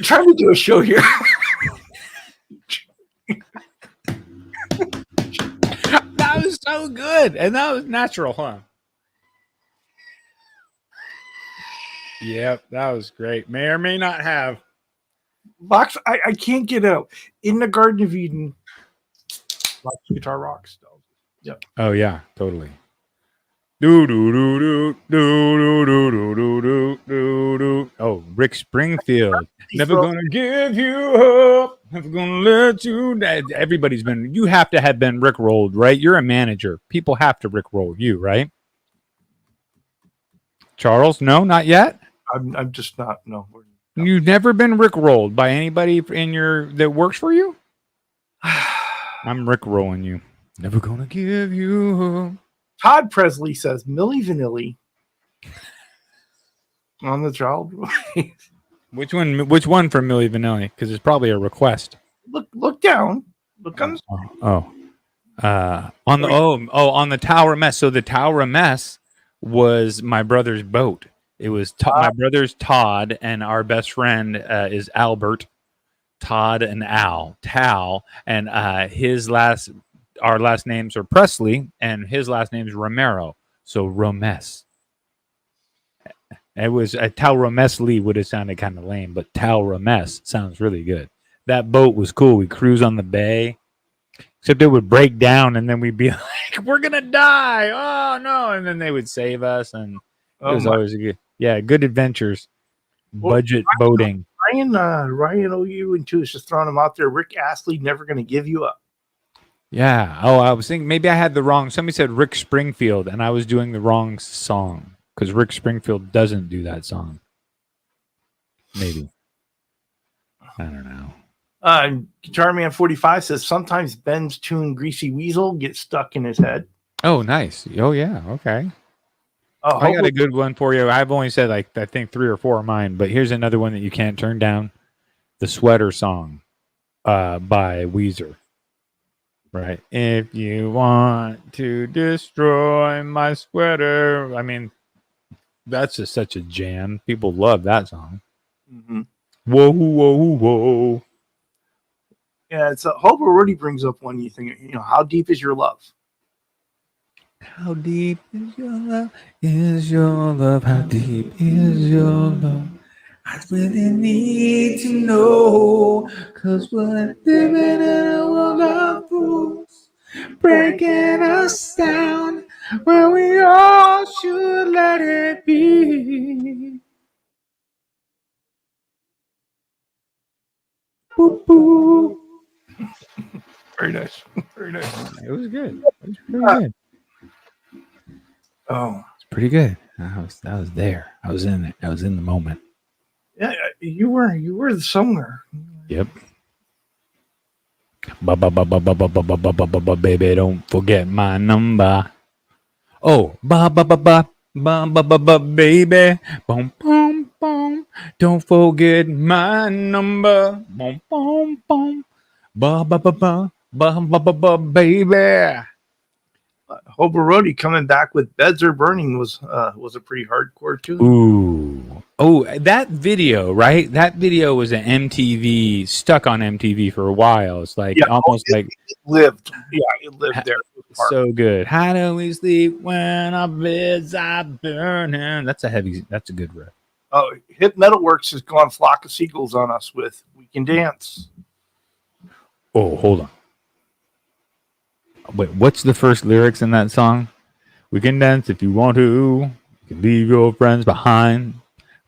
[SPEAKER 2] trying to do a show here.
[SPEAKER 1] That was so good. And that was natural, huh? Yep, that was great. May or may not have.
[SPEAKER 2] Fox, I can't get out. In the Garden of Eden, Fox Guitar Rocks. Yep.
[SPEAKER 1] Oh yeah, totally. Do do do do do do do do do do do. Oh, Rick Springfield. Never gonna give you up. Never gonna let you down. Everybody's been. You have to have been Rickrolled, right? You're a manager. People have to Rickroll you, right? Charles, no, not yet.
[SPEAKER 2] I'm just not. No.
[SPEAKER 1] You've never been Rickrolled by anybody in your that works for you. I'm Rickrolling you. Never gonna give you up.
[SPEAKER 2] Todd Presley says Milli Vanilli on the child.
[SPEAKER 1] Which one? Which one from Milli Vanilli? Because it's probably a request.
[SPEAKER 2] Look down. Look on.
[SPEAKER 1] On the Tower of Mess. So the Tower of Mess was my brother's boat. It was my brother's Todd, and our best friend is Albert. Todd and Tal, and our last names are Presley, and his last name is Romero. So Romes. It was Tal Romes Lee would have sounded kind of lame, but Tal Romes sounds really good. That boat was cool. We cruise on the bay, except it would break down, and then we'd be like, "We're gonna die! Oh no!" And then they would save us, and it was always good adventures. Budget boating.
[SPEAKER 2] Ryan OU and two is just throwing them out there. Rick Astley, Never Gonna Give You Up.
[SPEAKER 1] Yeah. Oh, I was thinking maybe I had the wrong. Somebody said Rick Springfield, and I was doing the wrong song because Rick Springfield doesn't do that song. Maybe. I don't know.
[SPEAKER 2] Guitar Man 45 says sometimes Ben's tune Greasy Weasel gets stuck in his head.
[SPEAKER 1] Oh, nice. Oh, yeah. Okay.
[SPEAKER 2] Oh,
[SPEAKER 1] I got a good one for you. I've only said like I think 3 or 4 of mine, but here's another one that you can't turn down: the Sweater Song, by Weezer. Right. If you want to destroy my sweater, I mean, that's just such a jam. People love that song.
[SPEAKER 2] Mm-hmm.
[SPEAKER 1] Whoa, whoa, whoa.
[SPEAKER 2] Yeah, it's Hobo Rudy brings up one. You think, how deep is your love?
[SPEAKER 1] How deep is your love? Is your love? How deep is your love? I really need to know, 'cause we're living in a world of fools, breaking us down, where we all should let it be. Boop, boop.
[SPEAKER 2] Very nice. Very nice.
[SPEAKER 1] It was good. It was pretty good.
[SPEAKER 2] Oh,
[SPEAKER 1] It's pretty good. I was there. I was in it. I was in the moment.
[SPEAKER 2] yeah, you were somewhere.
[SPEAKER 1] Yep. Baby, don't forget my number. Oh, baby, boom, boom, boom. Don't forget my number. Boom, boom, boom. Baby.
[SPEAKER 2] Hobo Rudy coming back with Beds Are Burning was a pretty hardcore too.
[SPEAKER 1] Ooh. Oh, that video, right? That video was an MTV, stuck on MTV for a while. It's like almost like
[SPEAKER 2] it lived. Yeah, it lived there.
[SPEAKER 1] So good. How do we sleep when our beds are burning? That's a good riff.
[SPEAKER 2] Oh, Hip Metalworks has gone Flock of Seagulls on us with We Can Dance.
[SPEAKER 1] Oh, hold on. Wait, what's the first lyrics in that song? We can dance if you want to. You can leave your friends behind,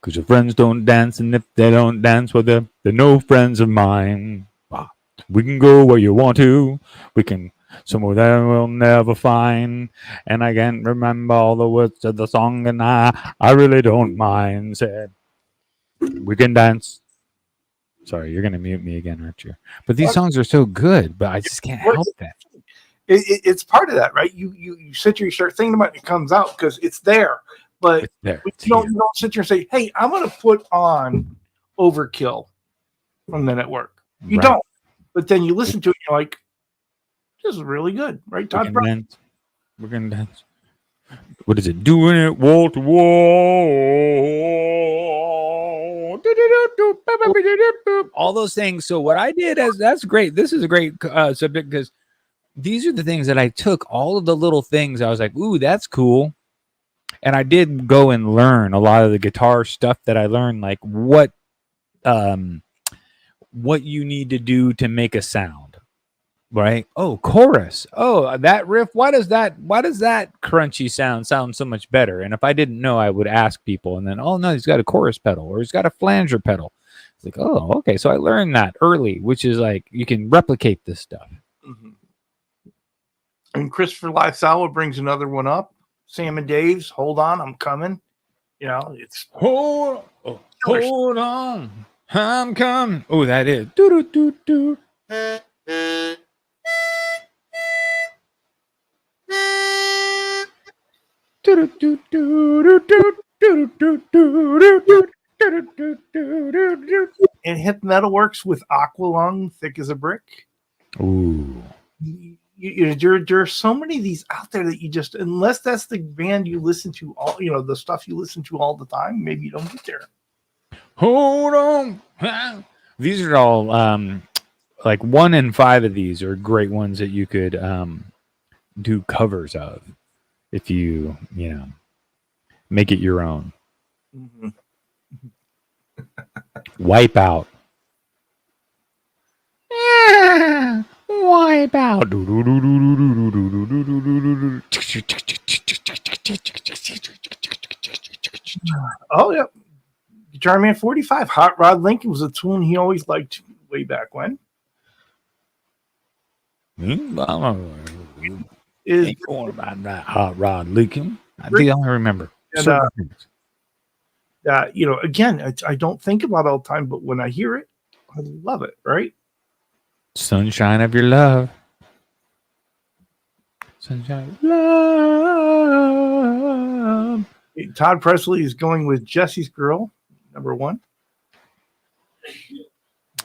[SPEAKER 1] 'cause your friends don't dance, and if they don't dance, well, they're no friends of mine. Wow. We can go where you want to. We can somewhere that we'll never find. And I can't remember all the words of the song, and I really don't mind. Said, we can dance. Sorry, you're going to mute me again, aren't you? But these songs are so good, but I just can't help that.
[SPEAKER 2] It's part of that, right? You sit here, you start thinking about it, it comes out because it's there. But
[SPEAKER 1] It's there.
[SPEAKER 2] you don't sit here and say, hey, I'm going to put on Overkill from the network. You don't. But then you listen to it, and you're like, this is really good, right? Todd Brown.
[SPEAKER 1] We're going to dance. What is it? Doing it wall to wall. All those things. So what I did that's great. This is a great subject because these are the things that I took, all of the little things. I was like, ooh, that's cool. And I did go and learn a lot of the guitar stuff that I learned, like what you need to do to make a sound. Right? Oh, chorus. Oh, that riff. Why does that crunchy sound so much better? And if I didn't know, I would ask people. And then, oh no, he's got a chorus pedal or he's got a flanger pedal. It's like, oh, okay. So I learned that early, which is like you can replicate this stuff.
[SPEAKER 2] Mm-hmm. And Christopher Lifestyle brings another one up. Sam and Dave's Hold On, I'm Coming. It's
[SPEAKER 1] hold on, I'm coming. Oh, that is. Do do do do.
[SPEAKER 2] And Hip Metalworks with Aqualung, Thick as a Brick.
[SPEAKER 1] Ooh.
[SPEAKER 2] There are so many of these out there that you just, unless that's the band you listen to all, the stuff you listen to all the time, maybe you don't get there.
[SPEAKER 1] Hold on. These are all like 1 in 5 of these are great ones that you could do covers of if you make it your own.
[SPEAKER 2] Mm-hmm.
[SPEAKER 1] Wipe out. Yeah, wipe out.
[SPEAKER 2] Oh yeah, Guitar Man 45, Hot Rod Lincoln was a tune he always liked way back when. Is
[SPEAKER 1] Ain't going about that Hot Rod Lincoln. I think I only remember.
[SPEAKER 2] And,
[SPEAKER 1] certain things.
[SPEAKER 2] Again, I don't think about it all the time, but when I hear it, I love it, right?
[SPEAKER 1] Sunshine of your love. Sunshine of love.
[SPEAKER 2] Todd Presley is going with Jesse's Girl, number 1.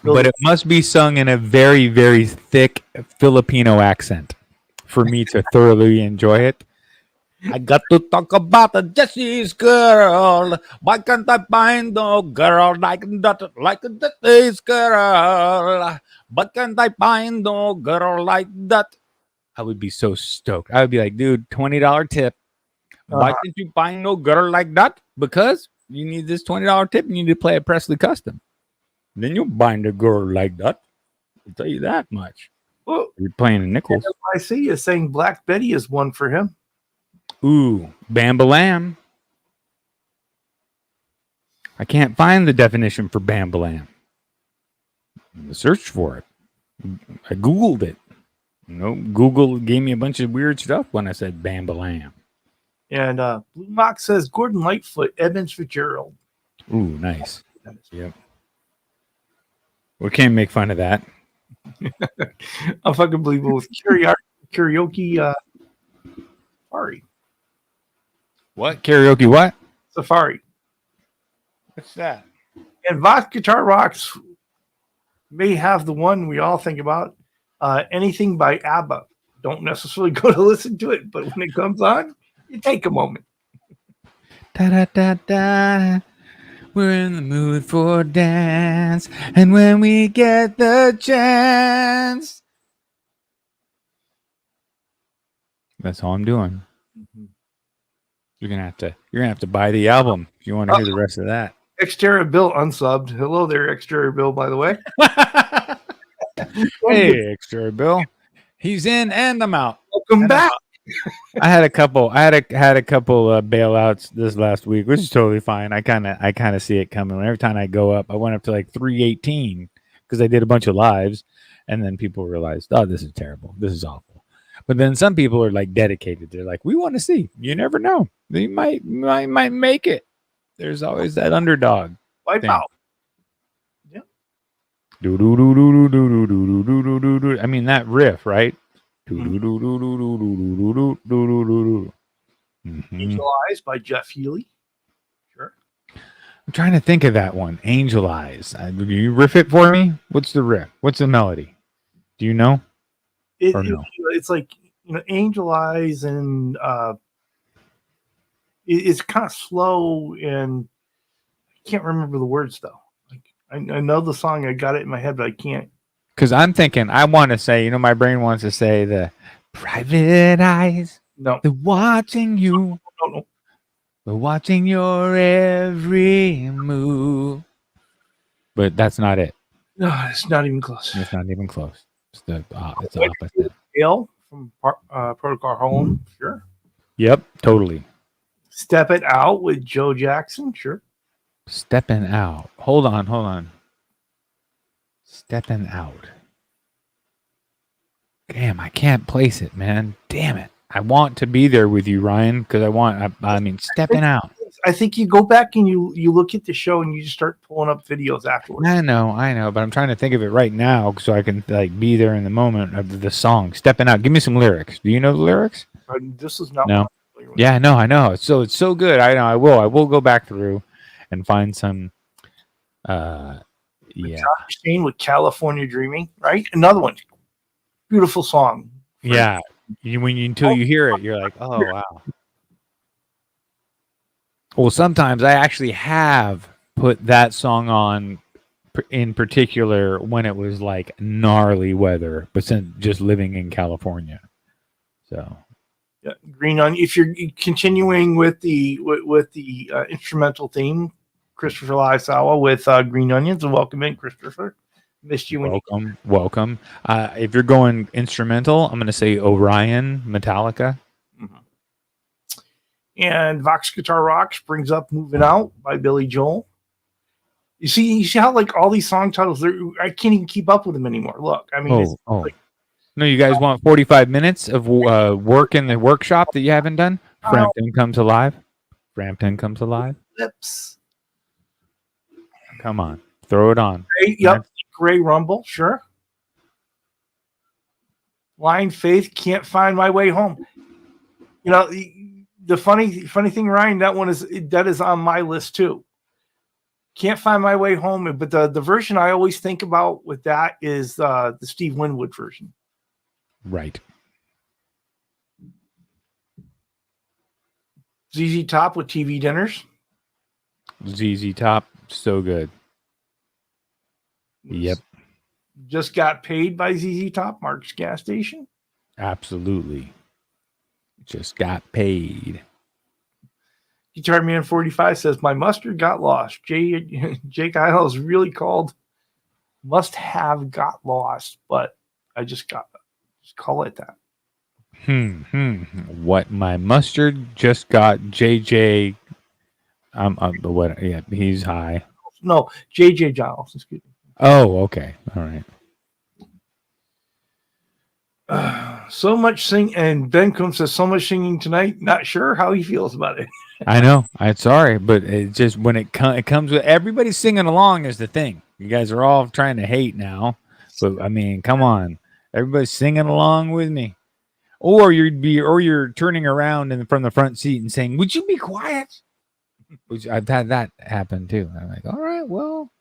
[SPEAKER 1] But it must be sung in a very, very thick Filipino accent for me to thoroughly enjoy it. I got to talk about the Jesse's girl. Why can't I find no girl like that, like a Jesse's girl? Why can't I find no girl like that? I would be so stoked. I would be like, dude, $20 tip. Why can't you find no girl like that? Because you need this $20 tip. You need to play a Presley custom. Then you'll find a girl like that. I'll tell you that much.
[SPEAKER 2] Well,
[SPEAKER 1] you're playing a Nichols.
[SPEAKER 2] I see you saying Black Betty is one for him.
[SPEAKER 1] Ooh, Bambalam. I can't find the definition for Bambalam. I searched for it. I Googled it. Google gave me a bunch of weird stuff when I said Bambalam.
[SPEAKER 2] And Blue Mock says Gordon Lightfoot, Edmonds Fitzgerald.
[SPEAKER 1] Ooh, nice. Yep. We can't make fun of that.
[SPEAKER 2] Unfucking with karaoke Safari.
[SPEAKER 1] What? Karaoke what?
[SPEAKER 2] Safari.
[SPEAKER 1] What's that?
[SPEAKER 2] And Vox Guitar Rocks may have the one we all think about. Anything by ABBA. Don't necessarily go to listen to it, but when it comes on, you take a moment.
[SPEAKER 1] Da da da da. We're in the mood for dance, and when we get the chance, that's all I'm doing. Mm-hmm. You're gonna have to buy the album if you want to hear the rest of that.
[SPEAKER 2] Exterior Bill unsubbed. Hello there, Exterior Bill. By the way,
[SPEAKER 1] hey, Exterior Bill, he's in and I'm out.
[SPEAKER 2] Welcome back.
[SPEAKER 1] I had a couple bailouts this last week, which is totally fine. I kind of see it coming. Every time I go up, I went up to like 318 because I did a bunch of lives, and then people realized, oh, this is terrible, this is awful. But then some people are like dedicated. They're like, we want to see. You never know. They might make it. There's always that underdog.
[SPEAKER 2] Wipe out. Yeah.
[SPEAKER 1] I mean that riff, right?
[SPEAKER 2] Angel Eyes by Jeff Healey. Sure.
[SPEAKER 1] I'm trying to think of that one. Angel Eyes. Do you riff it for me? What's the riff? What's the melody? Do you know?
[SPEAKER 2] It's like, Angel Eyes, and it's kind of slow, and I can't remember the words though. Like I know the song, I got it in my head, but I can't.
[SPEAKER 1] Because I'm thinking, I want to say, my brain wants to say the private eyes.
[SPEAKER 2] No.
[SPEAKER 1] They're watching you.
[SPEAKER 2] No.
[SPEAKER 1] They're watching your every move. But that's not it.
[SPEAKER 2] No, it's not even close.
[SPEAKER 1] It's not even close. It's the opposite.
[SPEAKER 2] Dale from Protocol Home. Sure.
[SPEAKER 1] Yep, totally.
[SPEAKER 2] Step It Out with Joe Jackson. Sure.
[SPEAKER 1] Stepping Out. Hold on. Stepping Out. Damn, I can't place it, man. Damn it. I want to be there with you, Ryan, because I mean, Stepping Out.
[SPEAKER 2] I think you go back and you look at the show and you just start pulling up videos afterwards.
[SPEAKER 1] I know, but I'm trying to think of it right now so I can be there in the moment of the song. Stepping Out. Give me some lyrics. Do you know the lyrics?
[SPEAKER 2] This is not.
[SPEAKER 1] No. Yeah, I know. It's so good. I know. I will go back through and find some. Yeah.
[SPEAKER 2] John Shane with California Dreaming, right? Another one. Beautiful song.
[SPEAKER 1] Yeah. Until you hear it, you're like, oh, wow. Well, sometimes I actually have put that song on in particular when it was like gnarly weather, but since just living in California. So.
[SPEAKER 2] Yeah, Green Onion. If you're continuing with the instrumental theme, Christopher Laisawa with Green Onions, and welcome in, Christopher. Missed you.
[SPEAKER 1] Welcome. If you're going instrumental, I'm going to say Orion, Metallica.
[SPEAKER 2] Mm-hmm. And Vox Guitar Rocks brings up "Moving Out" by Billy Joel. You see how like all these song titles, I can't even keep up with them anymore. Look, I mean, it's
[SPEAKER 1] Oh.
[SPEAKER 2] like,
[SPEAKER 1] No, you guys want 45 minutes of work in the workshop that you haven't done? Frampton comes alive. Frampton comes alive.
[SPEAKER 2] lips.
[SPEAKER 1] Come on, throw it on.
[SPEAKER 2] Yep, Gray Rumble, sure. Blind Faith, Can't Find My Way Home. You know, the funny thing, Ryan, that is on my list too. Can't Find My Way Home, but the version I always think about with that is the Steve Winwood version.
[SPEAKER 1] Right.
[SPEAKER 2] ZZ Top with TV Dinners.
[SPEAKER 1] ZZ Top, so good. Yep.
[SPEAKER 2] Just Got Paid by ZZ Top, Mark's Gas Station.
[SPEAKER 1] Absolutely. Just got paid.
[SPEAKER 2] Guitar Man 45 says, my mustard got lost. Jake Isle is really called Must Have Got Lost, but I just call it that.
[SPEAKER 1] What my mustard just got JJ. What? Yeah, he's high.
[SPEAKER 2] No, JJ Giles. Excuse me.
[SPEAKER 1] Oh, okay. All right.
[SPEAKER 2] So much sing, and Ben Combs says so much singing tonight. Not sure how he feels about it.
[SPEAKER 1] I know. I'm sorry, but it just when it comes with everybody singing along is the thing. You guys are all trying to hate now, but I mean, come on, everybody's singing along with me. Or you're turning around from the front seat and saying, "Would you be quiet?" Which I've had that happen too. I'm like, all right, well,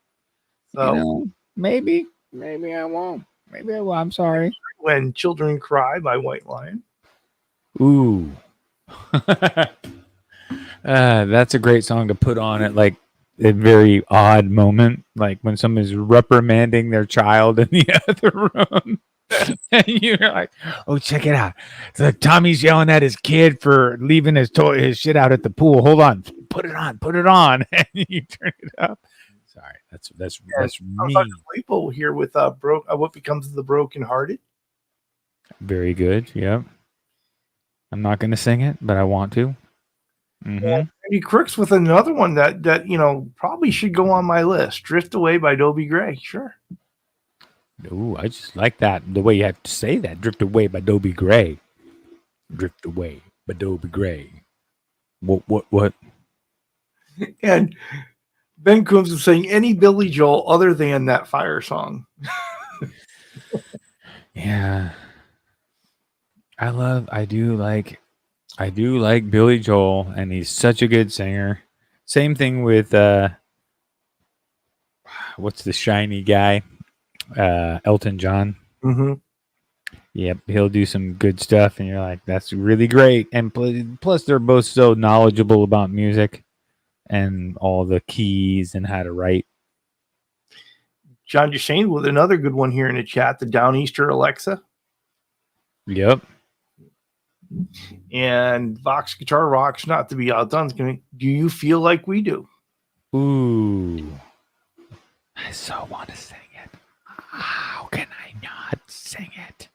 [SPEAKER 1] maybe I won't. Maybe I will. I'm sorry.
[SPEAKER 2] When Children Cry by White Lion.
[SPEAKER 1] Ooh. That's a great song to put on at like a very odd moment, like when someone's reprimanding their child in the other room. And you're like, oh, check it out. So Tommy's yelling at his kid for leaving his shit out at the pool. Hold on. Put it on. And you turn it up. Sorry. That's me.
[SPEAKER 2] People here with What Becomes of the Broken Hearted.
[SPEAKER 1] Very good. Yep. I'm not going to sing it, but I want to.
[SPEAKER 2] Maybe Crooks with another one that probably should go on my list. Drift Away by Dobie Gray. Sure.
[SPEAKER 1] Ooh, I just like that. The way you have to say that. Drift Away by Dobie Gray. Drift Away by Dobie Gray. What?
[SPEAKER 2] And Ben Coombs is saying any Billy Joel other than that Fire song.
[SPEAKER 1] Yeah. I do like Billy Joel, and he's such a good singer. Same thing with what's the shiny guy? Elton John.
[SPEAKER 2] Mm-hmm.
[SPEAKER 1] Yep, he'll do some good stuff, and you're like, that's really great. And plus, they're both so knowledgeable about music and all the keys and how to write.
[SPEAKER 2] John Duchesne with another good one here in the chat, the Downeaster Alexa.
[SPEAKER 1] Yep.
[SPEAKER 2] And Vox Guitar Rocks, not to be outdone. Do you feel like we do?
[SPEAKER 1] Ooh, I so want to sing it. How can I not sing it?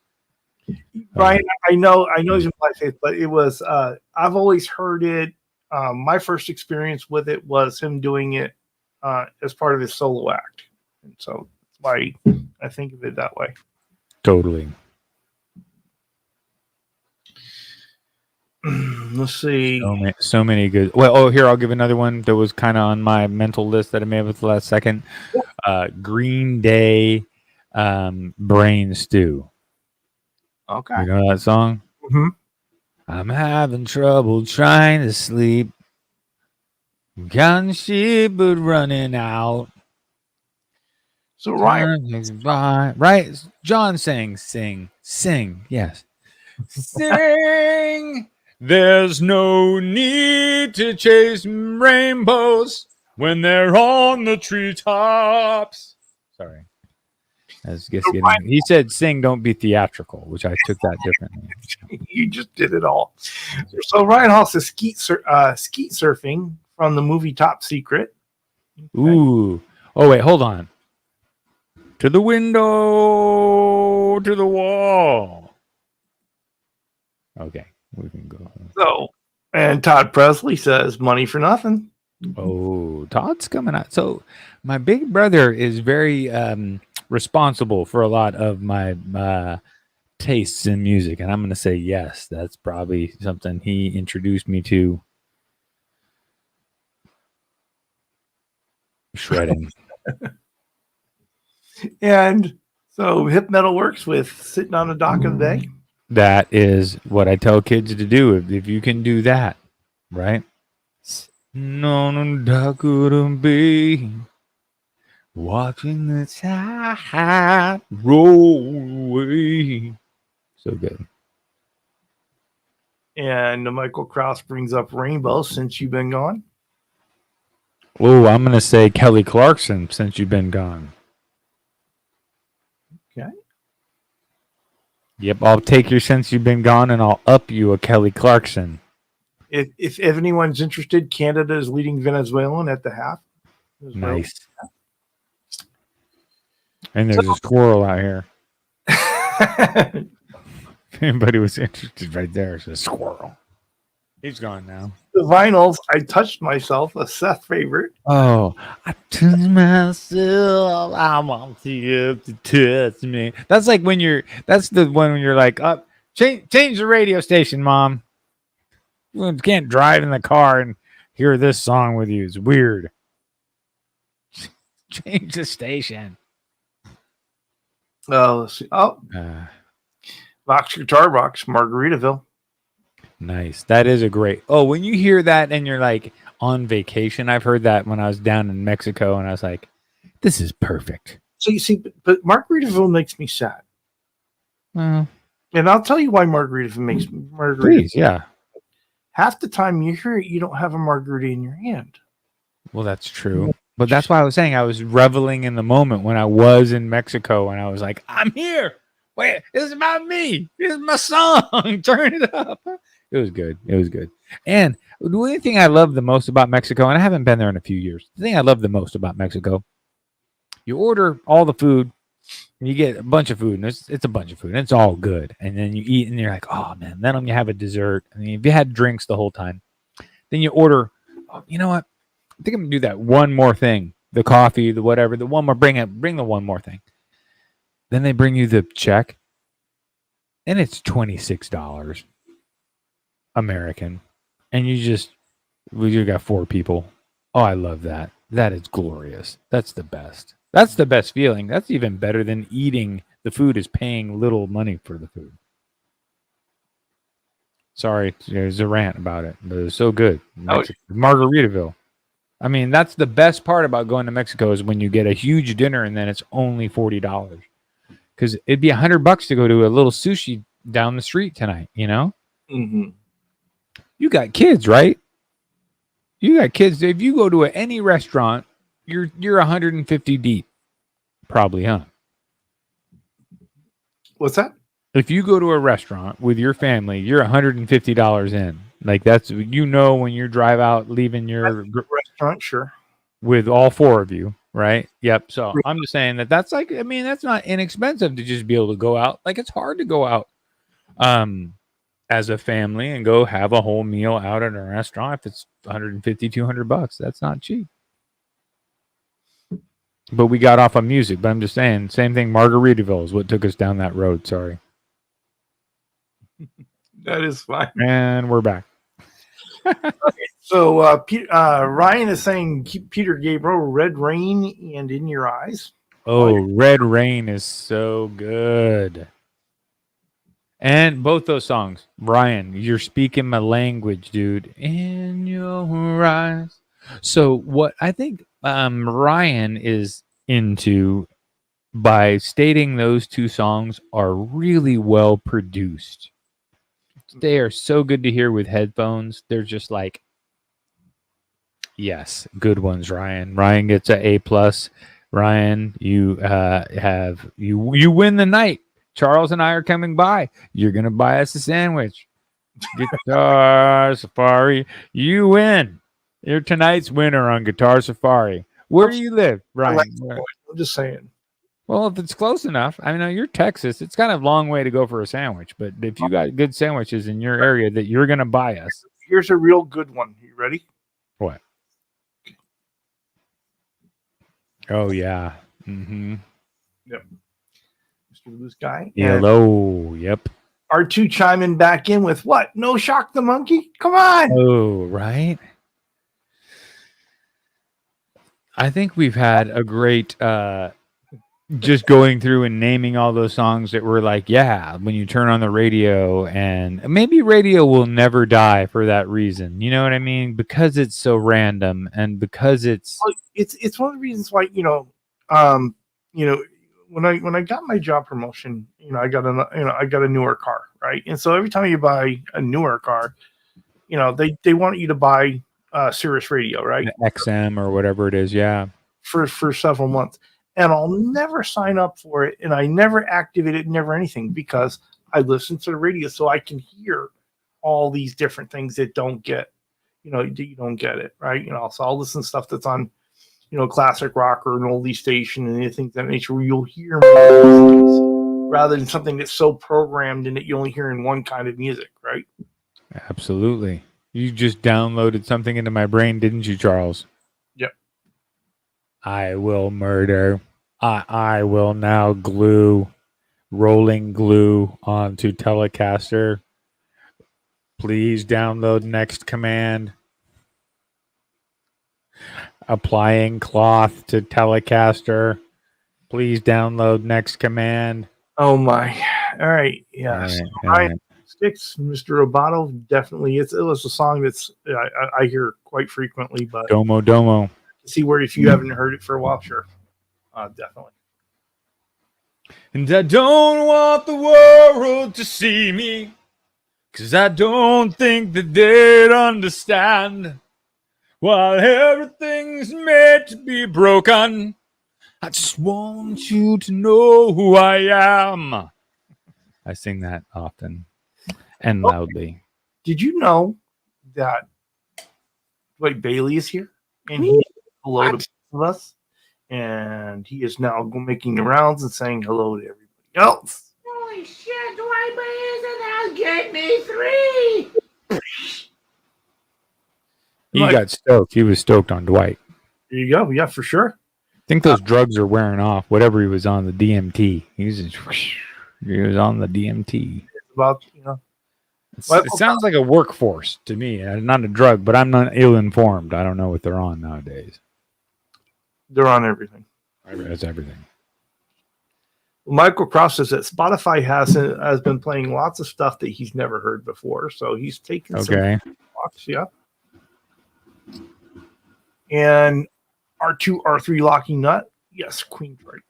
[SPEAKER 2] Brian, I know he's in Blind Faith, but it was I've always heard it. My first experience with it was him doing it as part of his solo act, and so that's why I think of it that way.
[SPEAKER 1] Totally.
[SPEAKER 2] Let's see.
[SPEAKER 1] So many good. Well, here I'll give another one that was kind of on my mental list that I made with the last second. Green Day, Brain Stew.
[SPEAKER 2] Okay.
[SPEAKER 1] You know that song?
[SPEAKER 2] Mm-hmm.
[SPEAKER 1] I'm having trouble trying to sleep. Counting sheep, but running out.
[SPEAKER 2] So right.
[SPEAKER 1] Right. John sang, sing. Yes. Sing. There's no need to chase rainbows when they're on the treetops. Sorry. He said, sing, don't be theatrical, which I took that differently.
[SPEAKER 2] You just did it all. So Ryan Hall says skeet surfing from the movie Top Secret. Okay.
[SPEAKER 1] Ooh. Oh, wait, hold on. To the window, to the wall. Okay, we can go.
[SPEAKER 2] So, and Todd Presley says money for nothing.
[SPEAKER 1] Oh, Todd's coming out. So my big brother is very responsible for a lot of my tastes in music, and I'm going to say yes. That's probably something he introduced me to. Shredding.
[SPEAKER 2] And so hip metal works with sitting on the dock of the bay.
[SPEAKER 1] That is what I tell kids to do. If you can do that, right? No, no, that couldn't be. Watching the tide roll away. So good.
[SPEAKER 2] And Michael Krause brings up Rainbow Since You've Been Gone.
[SPEAKER 1] Oh, I'm going to say Kelly Clarkson, Since You've Been Gone.
[SPEAKER 2] Okay.
[SPEAKER 1] Yep, I'll take your Since You've Been Gone and I'll up you a Kelly Clarkson.
[SPEAKER 2] If anyone's interested, Canada is leading Venezuelan at the half.
[SPEAKER 1] Nice. And there's a squirrel out here. If anybody was interested, right there's a squirrel. He's gone now.
[SPEAKER 2] The vinyls, I Touched Myself, a Seth favorite.
[SPEAKER 1] Oh, I touch myself. I want you to touch me. That's like when that's the one when you're like, up, change the radio station, Mom. You can't drive in the car and hear this song with you. It's weird. Change the station.
[SPEAKER 2] Let's see. Oh, Vox Guitar Box, Margaritaville.
[SPEAKER 1] Nice. That is a great. Oh, when you hear that and you're like on vacation, I've heard that when I was down in Mexico and I was like, this is perfect.
[SPEAKER 2] So you see, but Margaritaville makes me sad.
[SPEAKER 1] Well,
[SPEAKER 2] and I'll tell you why Margaritaville makes Margaritaville.
[SPEAKER 1] Please, yeah.
[SPEAKER 2] Half the time you hear it, you don't have a margarita in your hand.
[SPEAKER 1] Well, that's true. But that's why I was saying I was reveling in the moment when I was in Mexico and I was like, I'm here. Wait, it's about me. This is my song. Turn it up. It was good. It was good. And the only thing I love the most about Mexico, and I haven't been there in a few years, the thing I love the most about Mexico, you order all the food, and you get a bunch of food, and it's a bunch of food, and it's all good. And then you eat, and you're like, oh, man. Then you have a dessert. I mean, if you had drinks the whole time, then you order, oh, you know what? I think I'm going to do that one more thing. The coffee, the whatever, the one more, bring the one more thing. Then they bring you the check, and it's $26 American. And we got 4 people. Oh, I love that. That is glorious. That's the best. That's the best feeling. That's even better than eating. The food is paying little money for the food. Sorry, there's a rant about it, but it was so good. Margaritaville. I mean, that's the best part about going to Mexico is when you get a huge dinner and then it's only $40. Because it'd be $100 to go to a little sushi down the street tonight, you know?
[SPEAKER 2] Mm-hmm.
[SPEAKER 1] You got kids, right? You got kids. If you go to any restaurant, you're 150 deep, probably, huh?
[SPEAKER 2] What's that?
[SPEAKER 1] If you go to a restaurant with your family, you're $150 in. Like that's when you drive out, leaving your
[SPEAKER 2] restaurant, sure,
[SPEAKER 1] with all 4 of you, right? Yep. So I'm just saying that's like, I mean, that's not inexpensive to just be able to go out. Like it's hard to go out, as a family and go have a whole meal out at a restaurant. If it's $150, $200, that's not cheap. But we got off on music. But I'm just saying, same thing. Margaritaville is what took us down that road. Sorry.
[SPEAKER 2] That is fine.
[SPEAKER 1] And we're back.
[SPEAKER 2] Okay, so Ryan is saying Peter Gabriel, Red Rain and In Your Eyes.
[SPEAKER 1] Oh, Red Rain is so good. And both those songs, Brian, you're speaking my language, dude. In your eyes. So what I think Ryan is into by stating those 2 songs are really well produced. They are so good to hear with headphones. They're just like, yes, good ones, Ryan. Ryan gets an A+. Ryan, you you win the night. Charles and I are coming by. You're going to buy us a sandwich. Guitar Safari. You win. You're tonight's winner on Guitar Safari. Where do you live, Ryan?
[SPEAKER 2] I'm just saying.
[SPEAKER 1] Well, if it's close enough. I mean, you're Texas. It's kind of a long way to go for a sandwich. But if you got good sandwiches in your area that you're going to buy us.
[SPEAKER 2] Here's a real good one. You ready?
[SPEAKER 1] What? Oh yeah. Mm-hmm.
[SPEAKER 2] Yep. Mr. Blue Sky. And
[SPEAKER 1] Hello. Yep.
[SPEAKER 2] R2 chiming back in with what? No Shock the Monkey? Come on.
[SPEAKER 1] Oh, right. I think we've had a great just going through and naming all those songs that were like, yeah, when you turn on the radio, and maybe radio will never die for that reason. You know what I mean? Because it's so random and because it's
[SPEAKER 2] Well, it's one of the reasons why, you know, when I got my job promotion, I got a newer car, right? And so every time you buy a newer car, they want you to buy Sirius Radio, right?
[SPEAKER 1] XM or whatever it is. Yeah.
[SPEAKER 2] For several months. And I'll never sign up for it, and I never activate it, never anything, because I listen to the radio so I can hear all these different things that you don't get it, right? So I'll listen to stuff that's on, classic rock or an oldie station and anything of that nature, where you'll hear more of these things rather than something that's so programmed in that you only hear in one kind of music, right?
[SPEAKER 1] Absolutely. You just downloaded something into my brain, didn't you, Charles?
[SPEAKER 2] Yep.
[SPEAKER 1] I will murder. I will now rolling glue onto Telecaster. Please download next command. Applying cloth to Telecaster. Please download next command.
[SPEAKER 2] Oh my. All right. Yeah.
[SPEAKER 1] All right.
[SPEAKER 2] Sticks, Mr. Roboto, definitely. It was a song that's I hear quite frequently, but
[SPEAKER 1] Domo.
[SPEAKER 2] See where if you haven't heard it for a while, sure. Definitely.
[SPEAKER 1] And I don't want the world to see me, 'cause I don't think that they'd understand. While everything's made to be broken, I just want you to know who I am. I sing that often and loudly.
[SPEAKER 2] Did you know that Dwight Bailey is here? And he hello to both of us. And he is now making the rounds and saying hello to everybody else.
[SPEAKER 3] Holy shit, Dwight Bailey is in the house. Get me 3.
[SPEAKER 1] He got stoked. He was stoked on Dwight.
[SPEAKER 2] There you go. Yeah, for sure.
[SPEAKER 1] I think those drugs are wearing off. Whatever he was on, the DMT. He was on the DMT.
[SPEAKER 2] It's about,
[SPEAKER 1] It sounds like a workforce to me. Not a drug, but I'm not ill-informed. I don't know what they're on nowadays.
[SPEAKER 2] They're on everything.
[SPEAKER 1] That's everything.
[SPEAKER 2] Michael Cross says that Spotify has been playing lots of stuff that he's never heard before. So he's taking some blocks, yeah. And R2, R3 locking nut. Yes, Queen's right.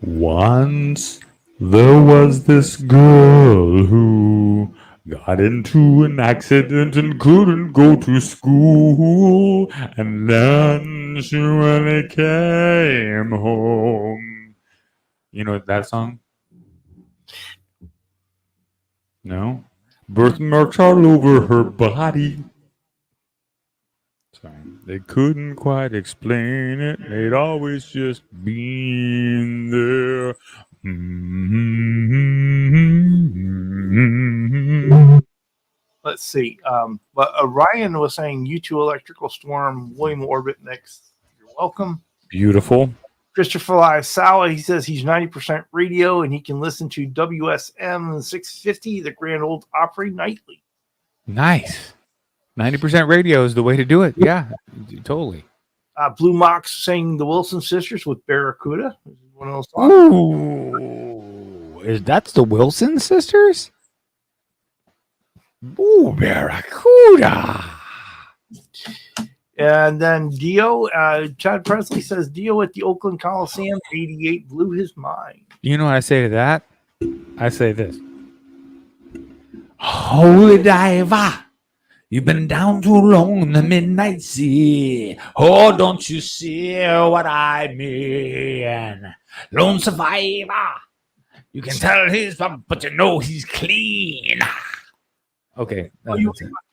[SPEAKER 1] Once there was this girl who got into an accident and couldn't go to school. And then she really came home. You know that song? No? Birthmarks all over her body. Sorry. They couldn't quite explain it. They'd always just been there.
[SPEAKER 2] Let's see. But Ryan was saying U2 Electrical Storm, William Orbit next. You're welcome.
[SPEAKER 1] Beautiful.
[SPEAKER 2] Christopher Liasawa, he says he's 90% radio and he can listen to WSM 650, the Grand Ole Opry nightly.
[SPEAKER 1] Nice. 90% radio is the way to do it. Yeah, totally.
[SPEAKER 2] Blue Mox saying the Wilson Sisters with Barracuda. This is one of those songs.
[SPEAKER 1] Ooh, that's the Wilson sisters? Ooh, Barracuda.
[SPEAKER 2] And then Dio, Chad Presley says Dio at the Oakland Coliseum 88 blew his mind.
[SPEAKER 1] You know what I say to that? I say this. Holy diver, you've been down too long in the midnight sea. Oh, don't you see what I mean? Lone survivor, you can tell he's but you know he's clean. Okay.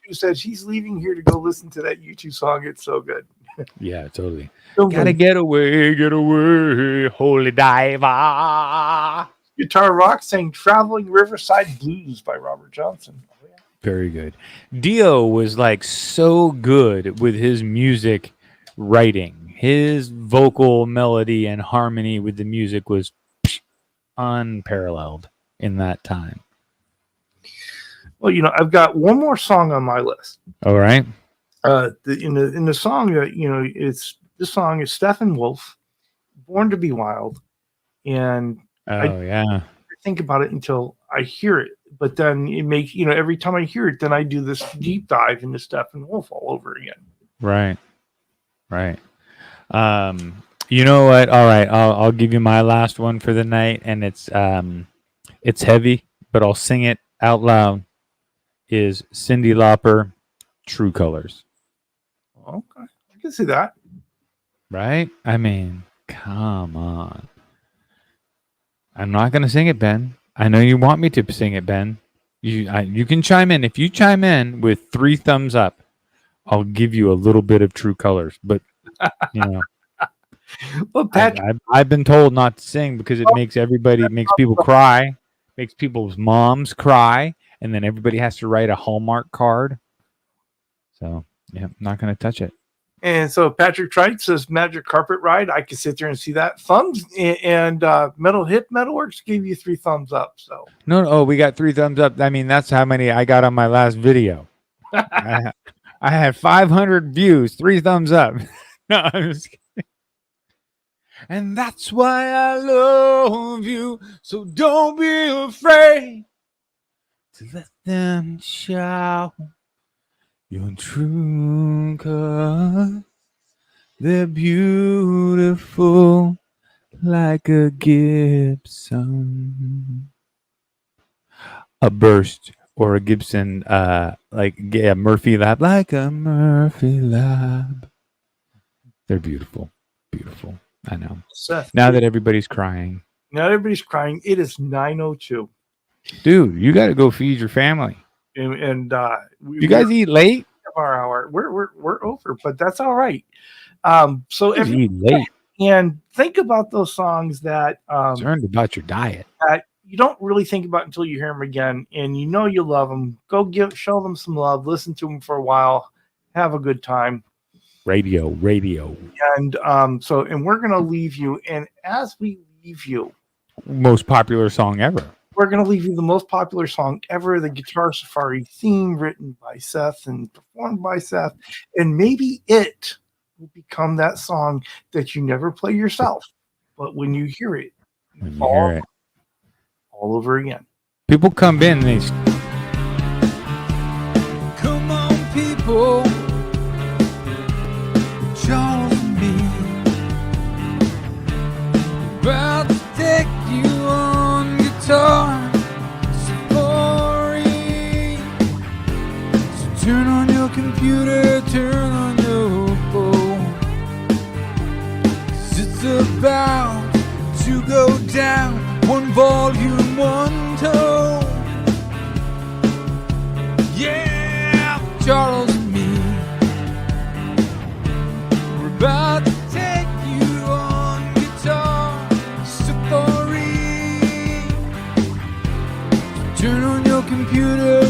[SPEAKER 2] You said she's leaving here to go listen to that YouTube song. It's so good.
[SPEAKER 1] Yeah, totally. Gotta get away, holy diver.
[SPEAKER 2] Guitar Rock saying Traveling Riverside Blues by Robert Johnson. Oh, yeah.
[SPEAKER 1] Very good. Dio was like so good with his music writing. His vocal melody and harmony with the music was unparalleled in that time.
[SPEAKER 2] Well, I've got one more song on my list.
[SPEAKER 1] All right.
[SPEAKER 2] In the song that this song is Steppenwolf, Born to Be Wild, and I think about it until I hear it, but then it makes every time I hear it, then I do this deep dive into Steppenwolf all over again.
[SPEAKER 1] Right. You know what? All right, I'll give you my last one for the night, and it's heavy, but I'll sing it out loud. Is Cyndi Lauper, True Colors.
[SPEAKER 2] Okay, I can see that.
[SPEAKER 1] Right? I mean, come on. I'm not going to sing it, Ben. I know you want me to sing it, Ben. You can chime in. If you chime in with 3 thumbs up, I'll give you a little bit of True Colors. But,
[SPEAKER 2] Well, Patrick,
[SPEAKER 1] I've been told not to sing because it makes people cry, makes people's moms cry, and then everybody has to write a Hallmark card. So, yeah, I'm not going to touch it.
[SPEAKER 2] And so Patrick Trite says Magic Carpet Ride. I can sit there and see that. Thumbs and Metal Hit Metalworks gave you 3 thumbs up. So
[SPEAKER 1] No, we got 3 thumbs up. I mean, that's how many I got on my last video. I had 500 views, 3 thumbs up. No, I'm just kidding. And that's why I love you. So don't be afraid to let them shout your true colors. They're beautiful like a Gibson. A Burst or a Gibson, Murphy Lab, like a Murphy Lab. They're beautiful. Beautiful. I know.
[SPEAKER 2] Seth,
[SPEAKER 1] now that everybody's crying.
[SPEAKER 2] It is 9:02. Dude,
[SPEAKER 1] you got to go feed your family.
[SPEAKER 2] And
[SPEAKER 1] you guys eat late?
[SPEAKER 2] Our hour. We're over, but that's all right. So
[SPEAKER 1] eat late.
[SPEAKER 2] And think about those songs that
[SPEAKER 1] concerned about your diet
[SPEAKER 2] that you don't really think about until you hear them again, and you love them. Go show them some love. Listen to them for a while. Have a good time.
[SPEAKER 1] Radio.
[SPEAKER 2] And we're gonna leave you. And as we leave you,
[SPEAKER 1] most popular song ever.
[SPEAKER 2] We're going to leave you the most popular song ever, the Guitar Safari theme written by Seth and performed by Seth. And maybe it will become that song that you never play yourself. But when you hear it, all over again.
[SPEAKER 1] People come in and come on, people. Charles and me. About to take you on guitar safari. So turn on your computer, turn on your phone. 'Cause it's about to go down. 1 volume, 1 tone. Yeah, Charles and me. We're about to take you on guitar safari. Turn on your computer.